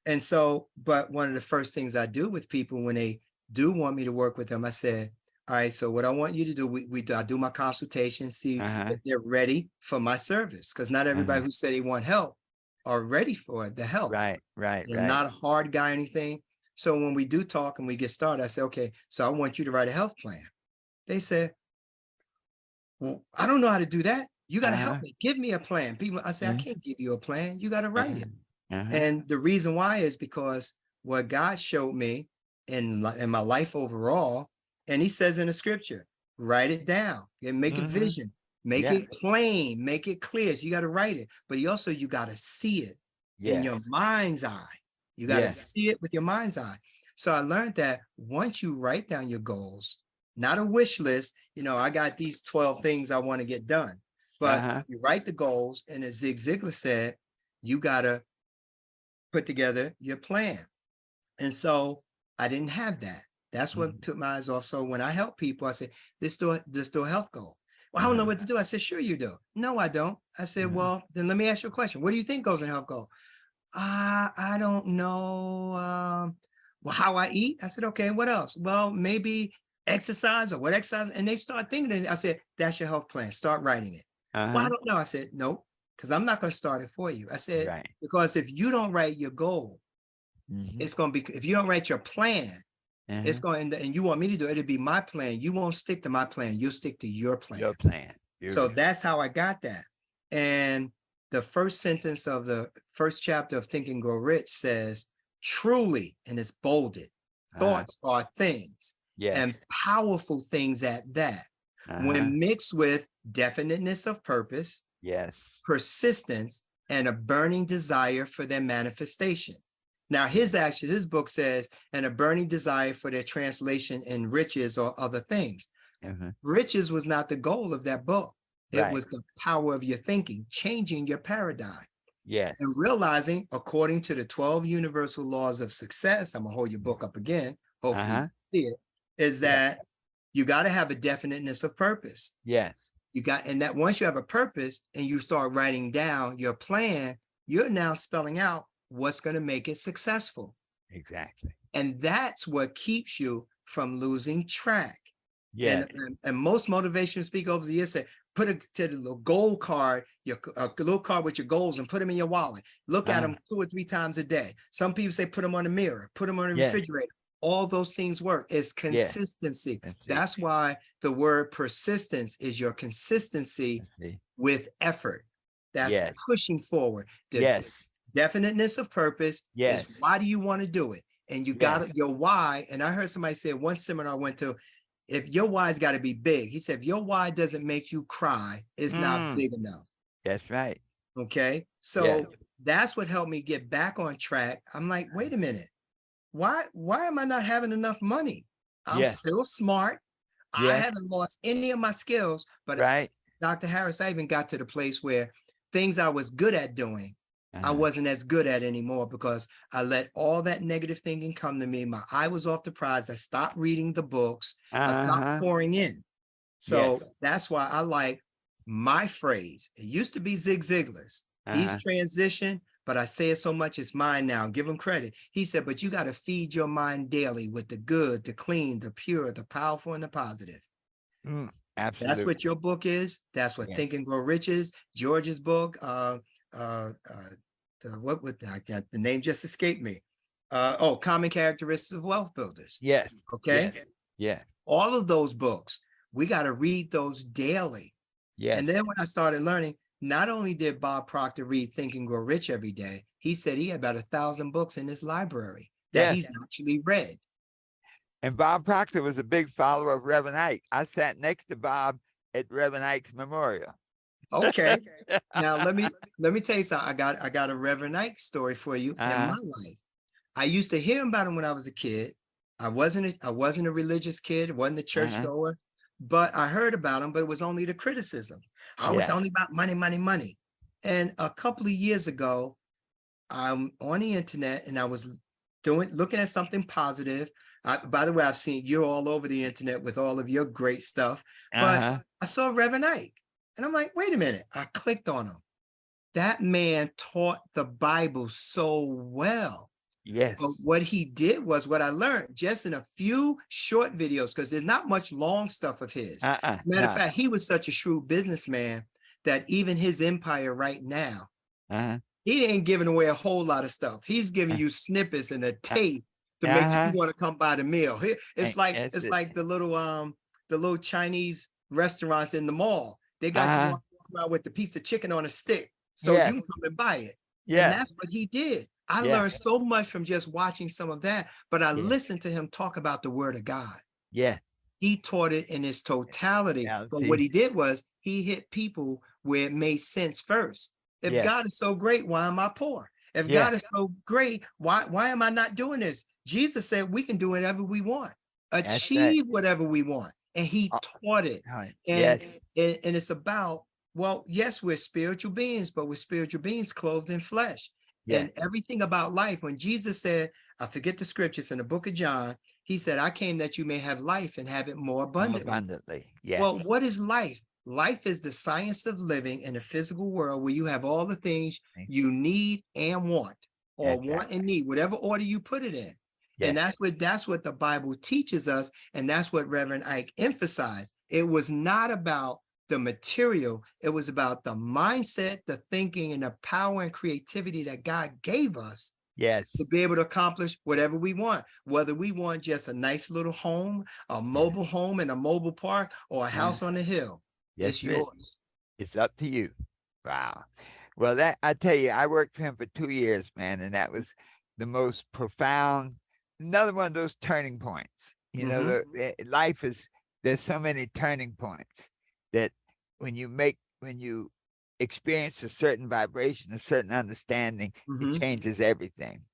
And so, but one of the first things I do with people when they do want me to work with them, I said, all right, so what I want you to do, I do my consultation, see Uh-huh. if they're ready for my service. Because not everybody Uh-huh. who said they want help are ready for the help. Right. Right. I'm Right. not a hard guy or anything. So when we do talk and we get started, I say, okay, so I want you to write a health plan. They said, well, I don't know how to do that. You got to help Uh-huh. me. Give me a plan. People, I say, I Mhm. can't give you a plan. You got to write Uh-huh. it. Uh-huh. And the reason why is because what God showed me in my life overall, and he says in the scripture, write it down and make a Mhm. vision, make Yeah. it plain, make it clear. So you got to write it, but you got to see it in your Yes. mind's eye. You got to Yes. see it with your mind's eye. So I learned that once you write down your goals, not a wish list, I got these 12 things I want to get done, but Uh-huh. you write the goals. And as Zig Ziglar said, you got to put together your plan. And so I didn't have that. That's what took my eyes off. So when I help people, I say, this do a health goal. Well, I don't know what to do. I said, sure you do. No, I don't. I said, well, then let me ask you a question. What do you think goes in health goal? I don't know. Well, how I eat. I said, okay, what else? Well, maybe exercise or what exercise. And they start thinking, I said, that's your health plan. Start writing it. Well, I don't know. I said, nope, because I'm not going to start it for you. I said, Right. because if you don't write your goal, it's going to be, if you don't write your plan, it's going to, and you want me to do it, it'll be my plan. You won't stick to my plan. You'll stick to your plan. Your plan. So that's how I got that. And the first sentence of the first chapter of Think and Grow Rich says, truly, and it's bolded, thoughts are things, and powerful things at that, when mixed with definiteness of purpose, persistence, and a burning desire for their manifestation. Now, his book says, and a burning desire for their translation in riches or other things. Riches was not the goal of that book. It was the power of your thinking, changing your paradigm. And realizing, according to the 12 universal laws of success, I'm gonna hold your book up again, hopefully you see it, is that you got to have a definiteness of purpose. And that once you have a purpose and you start writing down your plan, you're now spelling out what's going to make it successful. Exactly. And that's what keeps you from losing track. Yeah. And most motivational speakers over the years say, put a little goal card, a little card with your goals, and put them in your wallet. Look at them 2 or 3 times a day. Some people say put them on the mirror, put them on the refrigerator. All those things work. It's consistency. That's why the word persistence is your consistency with effort. That's pushing forward. Definiteness of purpose is why do you want to do it? And you got your why. And I heard somebody say one seminar I went to, if your why's got to be big. He said, if your why doesn't make you cry, it's not big enough. That's right. Okay. So that's what helped me get back on track. I'm like, wait a minute. Why am I not having enough money? I'm still smart. I haven't lost any of my skills, but Dr. Harris, I even got to the place where things I was good at doing, I wasn't as good at anymore because I let all that negative thinking come to me. My eye was off the prize. I stopped reading the books. I stopped pouring in. So that's why I like my phrase. It used to be Zig Ziglar's. He's transitioned, but I say it so much, it's mine now. Give him credit. He said, but you got to feed your mind daily with the good, the clean, the pure, the powerful, and the positive. Absolutely. That's what your book is. That's what Think and Grow Rich is. George's book, what would the name just escaped me? Common Characteristics of Wealth Builders. Okay. All of those books, we got to read those daily. And then when I started learning, not only did Bob Proctor read Think and Grow Rich every day, he said he had about 1,000 books in his library that he's actually read. And Bob Proctor was a big follower of Reverend Ike. I sat next to Bob at Reverend Ike's memorial. Okay. Now let me tell you something. I got a Reverend Ike story for you in my life. I used to hear about him when I was a kid. I wasn't a religious kid, wasn't a churchgoer, but I heard about him, but it was only the criticism. I was only about money, money, money. And a couple of years ago, I'm on the internet and I was looking at something positive. By the way, I've seen you all over the internet with all of your great stuff, but I saw Reverend Ike and I'm like, wait a minute. I clicked on him. That man taught the Bible so well. But what he did was what I learned just in a few short videos, because there's not much long stuff of his. Matter of fact, he was such a shrewd businessman that even his empire right now, he ain't giving away a whole lot of stuff. He's giving you snippets and a tape to make you want to come buy the meal. It's like the little Chinese restaurants in the mall. They got you walking around with the piece of chicken on a stick, so you can come and buy it. And that's what he did. I learned so much from just watching some of that, but I listened to him talk about the word of God. He taught it in its totality. But what he did was he hit people where it made sense first. If God is so great, why am I poor? If Yeah. God is so great, why am I not doing this? Jesus said we can do whatever we want, That's right. achieve whatever we want. And he Uh, taught it. And, Yes. and it's about, well, yes, we're spiritual beings, but we're spiritual beings clothed in flesh. Yes. And everything about life, when Jesus said, I forget the scriptures in the book of John, he said, I came that you may have life and have it more abundantly. Abundantly. Yes. Well, what is life? Life is the science of living in a physical world where you have all the things you need and want, or want and need, whatever order you put it in. And Yes. that's what the Bible teaches us. And that's what Reverend Ike emphasized. It was not about the material. It was about the mindset, the thinking, and the power and creativity that God gave us Yes. to be able to accomplish whatever we want, whether we want just a nice little home, a mobile home in a mobile park, or a house on the hill. Yes, It's it is. yours. It's up to you. Wow. Well, that I tell you, I worked for him for 2 years, man, and that was the most profound. Another one of those turning points. You know, life is, there's so many turning points that when you experience a certain vibration, a certain understanding, it changes everything.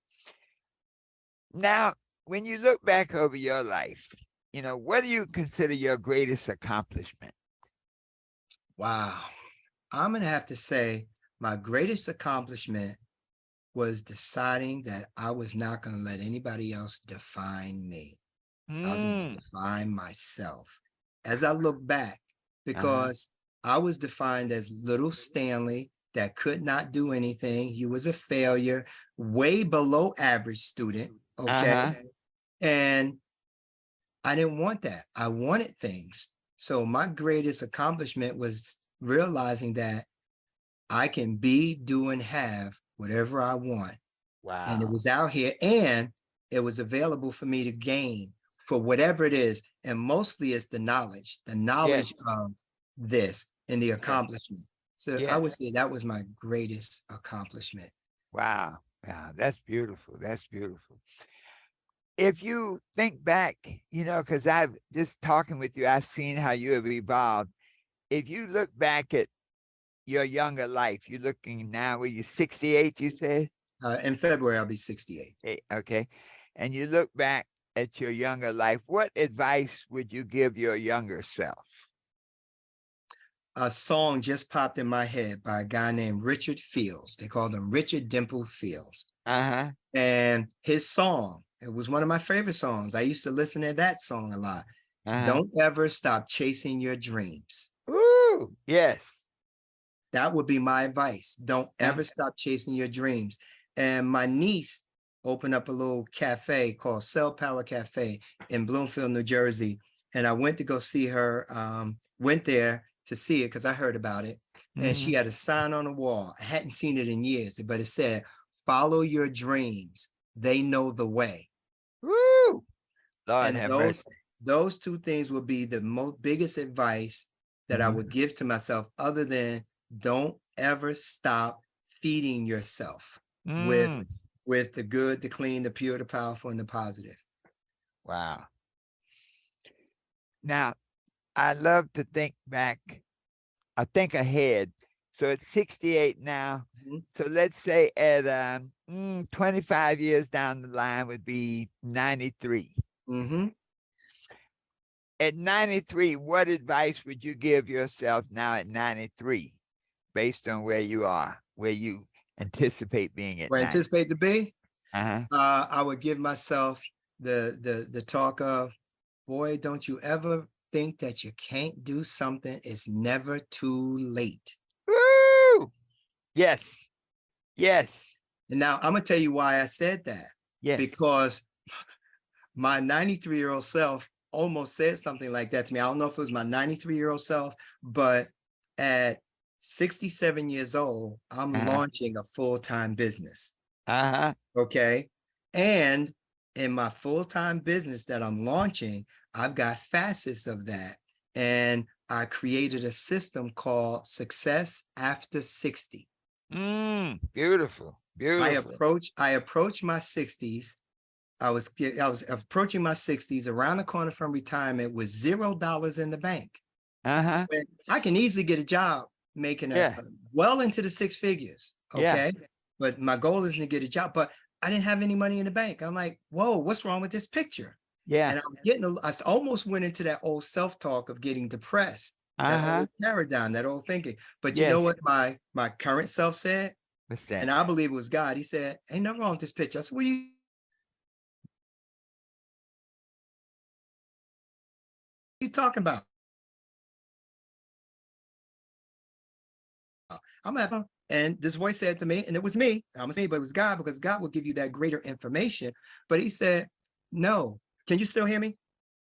Now, when you look back over your life, you know, what do you consider your greatest accomplishment? Wow. I'm going to have to say my greatest accomplishment was deciding that I was not going to let anybody else define me. I was going to define myself. As I look back, because I was defined as little Stanley that could not do anything. He was a failure, way below average student. Okay. And I didn't want that. I wanted things. So my greatest accomplishment was realizing that I can be, do, and have whatever I want. Wow. And it was out here, and it was available for me to gain for whatever it is. And mostly it's the knowledge of this and the accomplishment. So I would say that was my greatest accomplishment. Wow. Wow. That's beautiful. That's beautiful. If you think back, you know, because I've just talking with you, I've seen how you have evolved. If you look back at your younger life, you're looking now, were you 68, you said? In February, I'll be 68. Okay. And you look back at your younger life, what advice would you give your younger self? A song just popped in my head by a guy named Richard Fields. They called him Richard Dimple Fields. And his song, it was one of my favorite songs. I used to listen to that song a lot. Don't ever stop chasing your dreams. Ooh, yes. That would be my advice. Don't ever stop chasing your dreams. And my niece opened up a little cafe called Cell Power Cafe in Bloomfield, New Jersey. And I went to go see her, went there to see it because I heard about it. And she had a sign on the wall. I hadn't seen it in years, but it said, "Follow your dreams. They know the way." Woo! Lord And have mercy. those two things would be the biggest advice that I would give to myself, other than don't ever stop feeding yourself with the good, the clean, the pure, the powerful, and the positive. Wow. Now, I love to think back. I think ahead. So it's 68 now. So let's say at 25 years down the line would be 93. At 93, what advice would you give yourself now at 93, based on where you are, where you anticipate being at? Where I anticipate to be? Uh-huh. I would give myself the talk of, boy, don't you ever think that you can't do something. It's never too late. Woo! Yes. Yes. And now I'm gonna tell you why I said that. Yes. Because my 93-year-old self almost said something like that to me. I don't know if it was my 93-year-old self, but at 67 years old, I'm launching a full-time business. Okay. And in my full-time business that I'm launching, I've got facets of that. And I created a system called Success After 60. Beautiful. Beautiful. I approach my 60s. I was approaching my 60s, around the corner from retirement, with $0 in the bank. I can easily get a job making well into the six figures. Okay. but my goal isn't to get a job. But I didn't have any money in the bank. I'm like, whoa, what's wrong with this picture? Yeah. And I was I almost went into that old self-talk of getting depressed, that Uh-huh. old paradigm, that old thinking. But you know Yes. what my current self said? What's that? And I believe it was God. He said, ain't nothing wrong with this picture. I said, what are you talking about? I'm at home. And this voice said to me, and it was me, I was me, but it was God, because God will give you that greater information. But he said, no. Can you still hear me?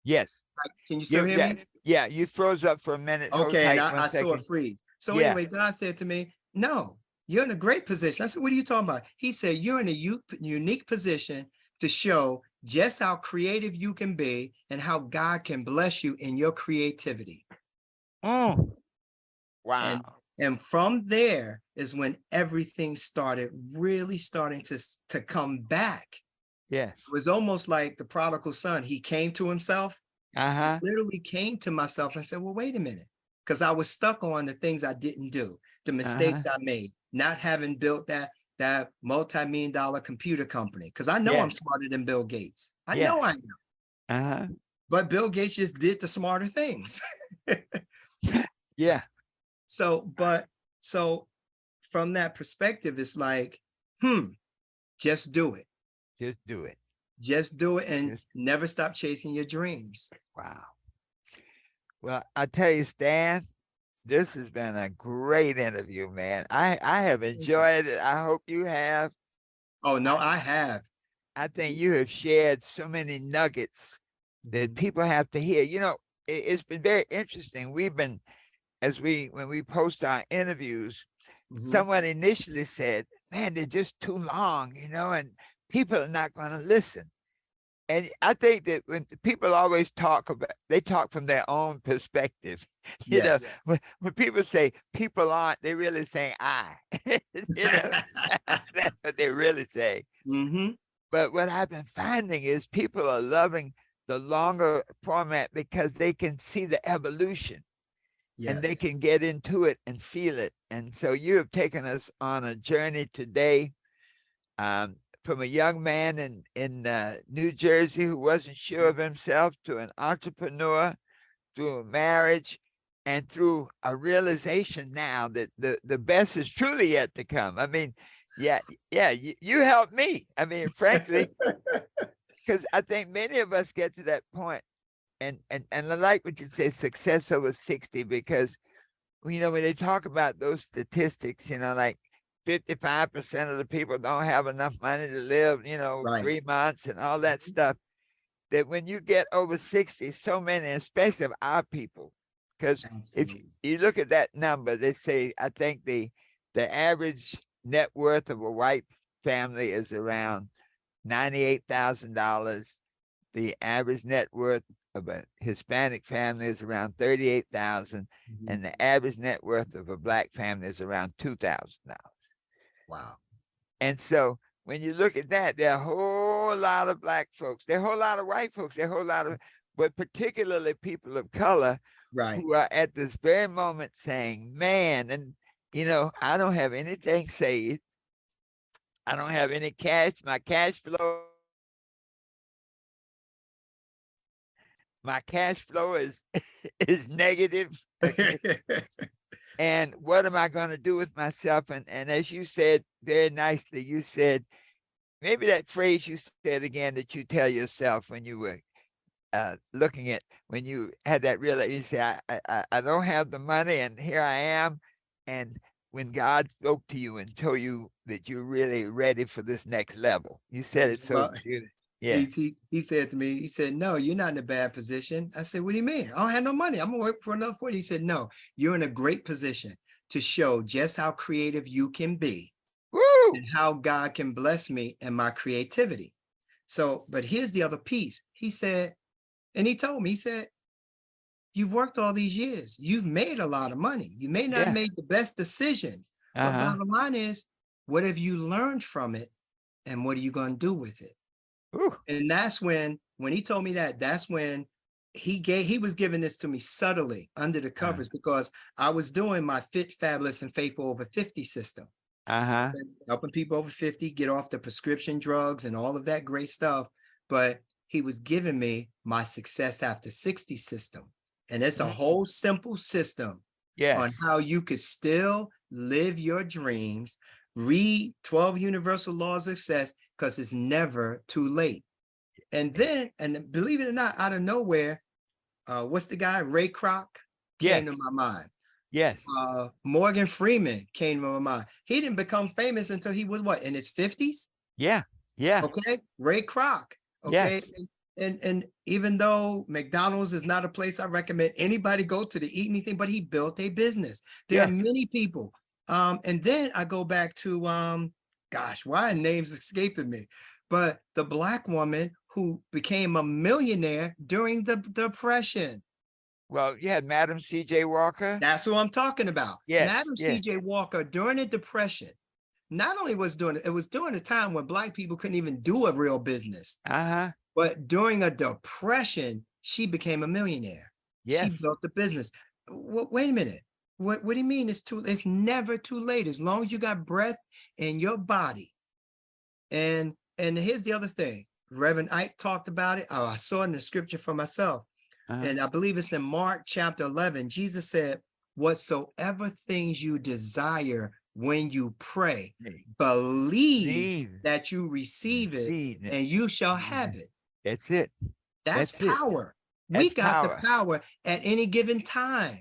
Yes. Like, can you still You hear yeah, me? yeah, you froze up for a minute. Hold Okay, and tight I, one I saw a second. freeze. So Yeah. anyway, God said to me, no, you're in a great position. I said, what are you talking about? He said, you're in a unique position to show just how creative you can be and how God can bless you in your creativity. Mm. Wow. And from there is when everything started really starting to come back. Yes. It was almost like the prodigal son. He came to himself. Uh-huh. Literally came to myself and said, well, wait a minute. Because I was stuck on the things I didn't do, the Uh-huh. mistakes I made, not having built that multi-million-dollar computer company. Because I know I'm Yes. smarter than Bill Gates. I Yes. know I am. Uh-huh. But Bill Gates just did the smarter things. Yeah. So from that perspective, it's like, just do it. Just do it. Just do it and Just never stop chasing your dreams. wow. Well, I tell you, Stan, this has been a great interview, man. I have enjoyed it. I hope you have. Oh, no, I, I have. I think you have shared so many nuggets that Mhm. people have to hear. It's been very interesting. We've been, when we post our interviews, Mhm. someone initially said, man, they're just too long, and people are not going to listen. And I think that when people always they talk from their own perspective. Yes. When people say people aren't, they really saying I. you know, that's what they really say. Hmm. But what I've been finding is people are loving the longer format because they can see the evolution and they Yes. can get into it and feel it. And so you have taken us on a journey today, from a young man in New Jersey who wasn't sure of himself to an entrepreneur, through a marriage, and through a realization now that the best is truly yet to come. I mean, yeah, yeah, you helped me. I mean, frankly, because I think many of us get to that point, and I like what you say, success over 60, because when they talk about those statistics, like 55% of the people don't have enough money to live, Right. 3 months and all that stuff. That when you get over 60, so many, especially of our people, because if Absolutely. you look at that number, they say, I think the average net worth of a white family is around $98,000. The average net worth of a Hispanic family is around 38,000, Mhm. and the average net worth of a black family is around $2,000. Wow. And so when you look at that, there are a whole lot of black folks, there are a whole lot of white folks, there are a whole lot of, but particularly people of color Right. who are at this very moment saying, man, and I don't have anything saved. I don't have any cash. My cash flow is is negative. Okay. And what am I going to do with myself? And as you said very nicely, you said, maybe that phrase you said again that you tell yourself when you were looking at, when you had that real, you say, I don't have the money and here I am. And when God spoke to you and told you that you're really ready for this next level, you said it so Well, beautiful. Yeah. he said to me, he said, no, you're not in a bad position. I said, what do you mean? I don't have no money. I'm gonna work for enough for you. He said, no, you're in a great position to show just how creative you can be Woo! and how God can bless me and my creativity. So, but here's the other piece. He said, and he told me, he said, you've worked all these years. You've made a lot of money. You may not Yeah. make the best decisions, but Uh-huh. bottom line is, what have you learned from it? And what are you going to do with it? Woo. And that's when he told me that, that's when he was giving this to me subtly under the Uh, covers, because I was doing my fit, fabulous, and faithful over 50 system. Uh-huh. helping people over 50 get off the prescription drugs and all of that great stuff. But he was giving me my success after 60 system. And it's a Mhm. whole simple system on Yes. how you could still live your dreams, read 12 universal laws of success, because it's never too late. And then, and believe it or not, out of nowhere, what's the guy? Ray Kroc came to Yes. my mind. Yes. Morgan Freeman came to my mind. He didn't become famous until he was what, in his 50s? Yeah. Yeah. Okay. Ray Kroc. Yes. Okay. And even though McDonald's is not a place I recommend anybody go to eat anything, but he built a business. There are Yes. many people. And then I go back to gosh, why are names escaping me? But the Black woman who became a millionaire during the Depression. Well, you had Madam C.J. Walker. That's who I'm talking about. Yes. Madam Yes. C.J. Walker during the Depression, not only was doing it, it was during a time when Black people couldn't even do a real business. Uh-huh. But during a depression, she became a millionaire. She Yes. built the business. Wait a minute. What do you mean it's too? It's never too late as long as you got breath in your body. And here's the other thing. Reverend Ike talked about it. I saw it in the scripture for myself. Uh-huh. And I believe it's in Mark chapter 11. Jesus said, whatsoever things you desire when you pray, believe Leave. that you receive it Leave it. and you shall have it. That's it. That's That's it. power. We That's got the power. power at any given time.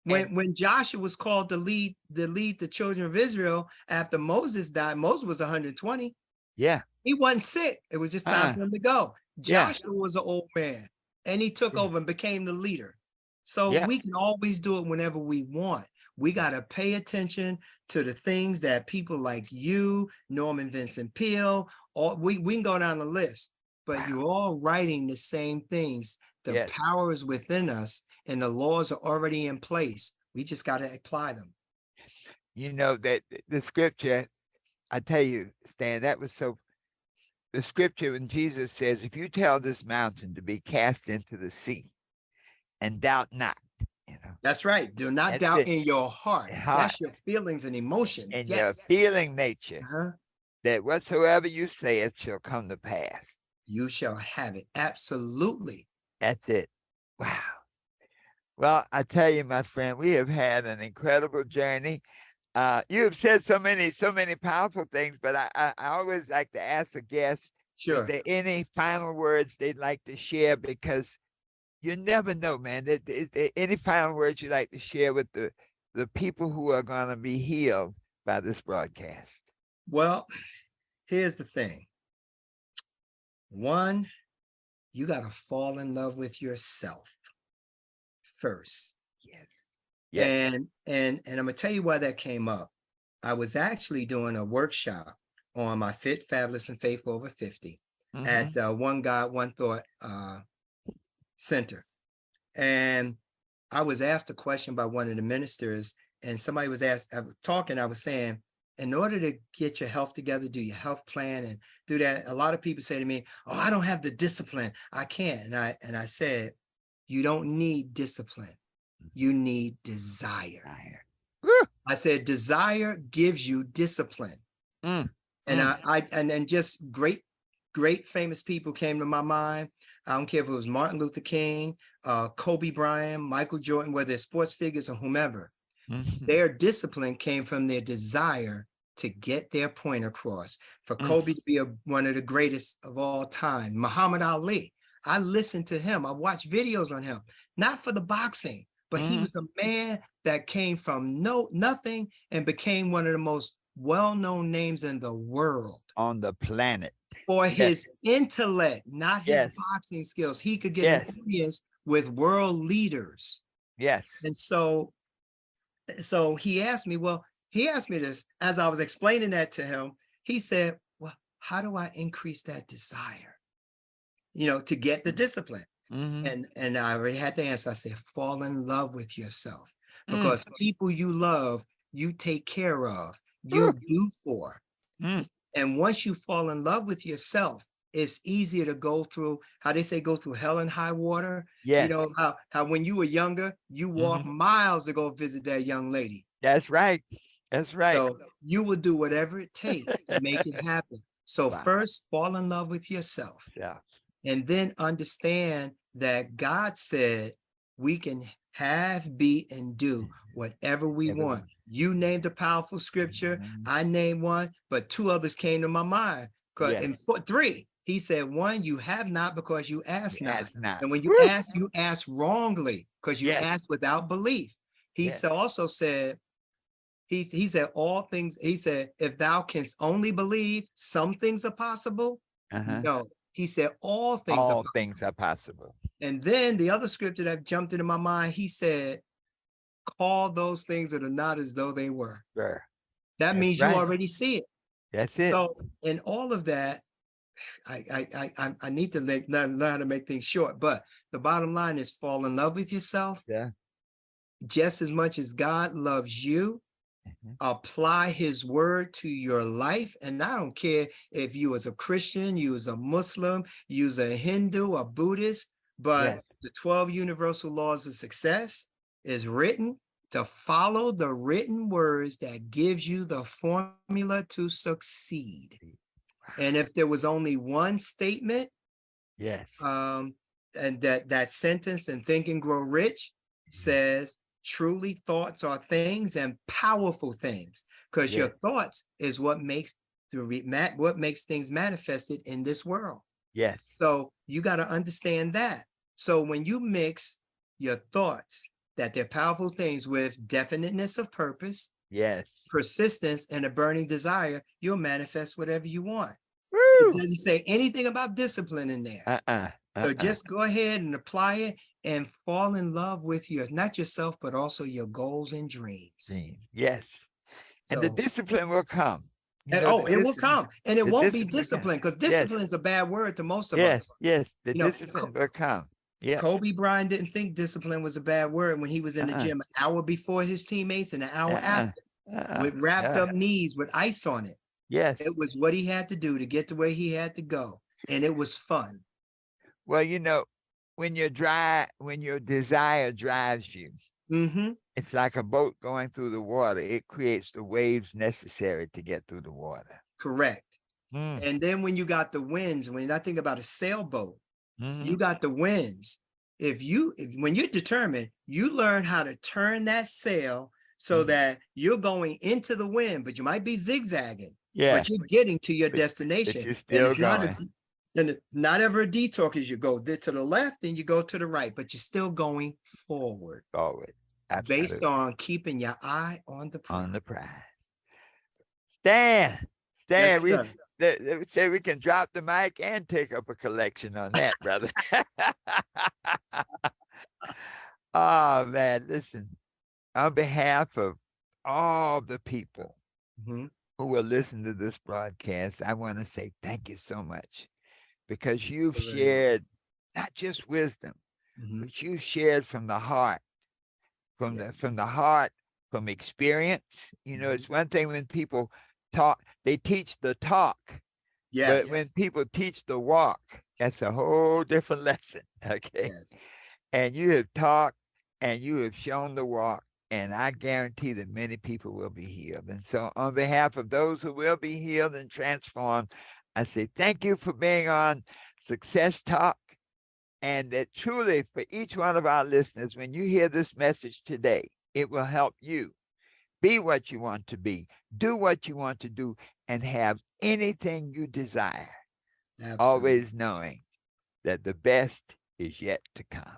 And When Joshua was called to lead the children of Israel after Moses died, Moses was 120. yeah. He wasn't sick. It was just time for him to go. Yeah. Joshua was an old man and he took Yeah. over and became the leader. So Yeah. we can always do it whenever we want. We got to pay attention to the things that people like you, Norman Vincent Peale, or we can go down the list, but Wow. you're all writing the same things. The Yes. power is within us and the laws are already in place. We just got to apply them. You know that the scripture, I tell you, Stan, that was so. The scripture when Jesus says, if you tell this mountain to be cast into the sea and doubt not, you know, That's right. Do not that's doubt it. in your heart. Heart That's your feelings and emotions. and your Yes. feeling nature Uh-huh. that whatsoever you say, it shall come to pass. You shall have it. Absolutely. That's it. Wow. Well, I tell you, my friend, we have had an incredible journey. You have said so many powerful things, but I always like to ask a guest, is Sure. there any final words they'd like to share? Because you never know, man. Is there any final words you'd like to share with the people who are going to be healed by this broadcast? Well, here's the thing. One, you got to fall in love with yourself first. Yes. Yes. And I'm gonna tell you why that came up. I was actually doing a workshop on my Fit, Fabulous, and Faithful over 50 at One God, One Thought Center. And I was asked a question by one of the ministers, and somebody was asked, I was talking, I was saying, in order to get your health together, do your health plan and do that. A lot of people say to me, oh, I don't have the discipline. I can't. And I said, you don't need discipline. You need desire. I said, desire gives you discipline. And then just great famous people came to my mind. I don't care if it was Martin Luther King, Kobe Bryant, Michael Jordan, whether it's sports figures or whomever. Their discipline came from their desire to get their point across. For Kobe to be one of the greatest of all time, Muhammad Ali, I listened to him. I watched videos on him, not for the boxing, but he was a man that came from nothing and became one of the most well-known names in the world. On the planet. For his intellect, not his boxing skills. He could get an audience with world leaders. Yes. And so he asked me this as I was explaining that to him. He said, well, how do I increase that desire? To get the discipline. And I already had the answer. I said, fall in love with yourself, because people you love, you take care of, you do for. And once you fall in love with yourself, it's easier to go through, how they say, go through hell and high water. Yes. How when you were younger, you walked miles to go visit that young lady. That's right. That's right. So you will do whatever it takes to make it happen. So Wow. first, fall in love with yourself, Yeah. and then understand that God said we can have, be, and do whatever we want. You named a powerful scripture. Mhm. I named one, but two others came to my mind. Because Yes. in three, he said, one, you have not because you ask not. That's not. And when Woo! you ask wrongly because you Yes. ask without belief. He Yes. also said, he said, all things, he said, if thou canst only believe, some things are possible. Uh-huh. No, he said, all things are All possible. things are possible. And then the other scripture that jumped into my mind, he said, call those things that are not as though they were. Sure. That That's means you right. already see it. That's it. So in all of that, I need to learn how to make things short, but the bottom line is fall in love with yourself Yeah. just as much as God loves you. Mhm. Apply his word to your life. And I don't care if you was a Christian, you was a Muslim, you was a Hindu, a Buddhist, but Yes. the 12 universal laws of success is written to follow the written words that gives you the formula to succeed. And if there was only one statement, Yes. and that sentence in Think and Grow Rich says, truly thoughts are things and powerful things, because your Yes. thoughts is what makes things manifested in this world. Yes. So you got to understand that. So when you mix your thoughts, that they're powerful things, with definiteness of purpose, Yes. persistence, and a burning desire, you'll manifest whatever you want. It Woo! doesn't say anything about discipline in there. So just go ahead and apply it and fall in love with not yourself, but also your goals and dreams. Yes. And the So, discipline will come. You and, know, oh, it will come, and it the won't be discipline come. discipline, because Yes. discipline is a bad word to most of Yes. us. Yes. The You know, discipline will come. Yeah. Kobe Bryant didn't think discipline was a bad word when he was in the Uh-uh. gym an hour before his teammates and an hour Uh-uh. after, Uh-uh. with wrapped Yeah. up knees with ice on it. Yes. It was what he had to do to get to where he had to go, and it was fun. Well, you know, when your desire drives you, Mm-hmm. it's like a boat going through the water. It creates the waves necessary to get through the water. Correct. Mm. And then when you got the winds, when I think about a sailboat, Mm-hmm. you got the winds. When you're determined, you learn how to turn that sail so that you're going into the wind, but you might be zigzagging, Yeah. but you're getting to your But destination. you're And still it's going not ever a detour, because you go to the left and you go to the right, but you're still going forward forward. based Absolutely. on keeping your eye on the prize. On the prize. Stan, Yes, we sir. they say we can drop the mic and take up a collection on that, brother. Oh man, listen. On behalf of all the people Mhm. who will listen to this broadcast, I want to say thank you so much, because you've shared not just wisdom, Mhm. but you shared from the heart, Yes. from the heart, from experience. You know, it's one thing when people talk, they teach the talk, but Yes. when people teach the walk, that's a whole different lesson. Okay. Yes. And you have talked and you have shown the walk, and I guarantee that many people will be healed. And so, on behalf of those who will be healed and transformed, I say thank you for being on Success Talk. And that truly, for each one of our listeners, when you hear this message today, it will help you be what you want to be, do what you want to do, and have anything you desire. Absolutely. Always knowing that the best is yet to come.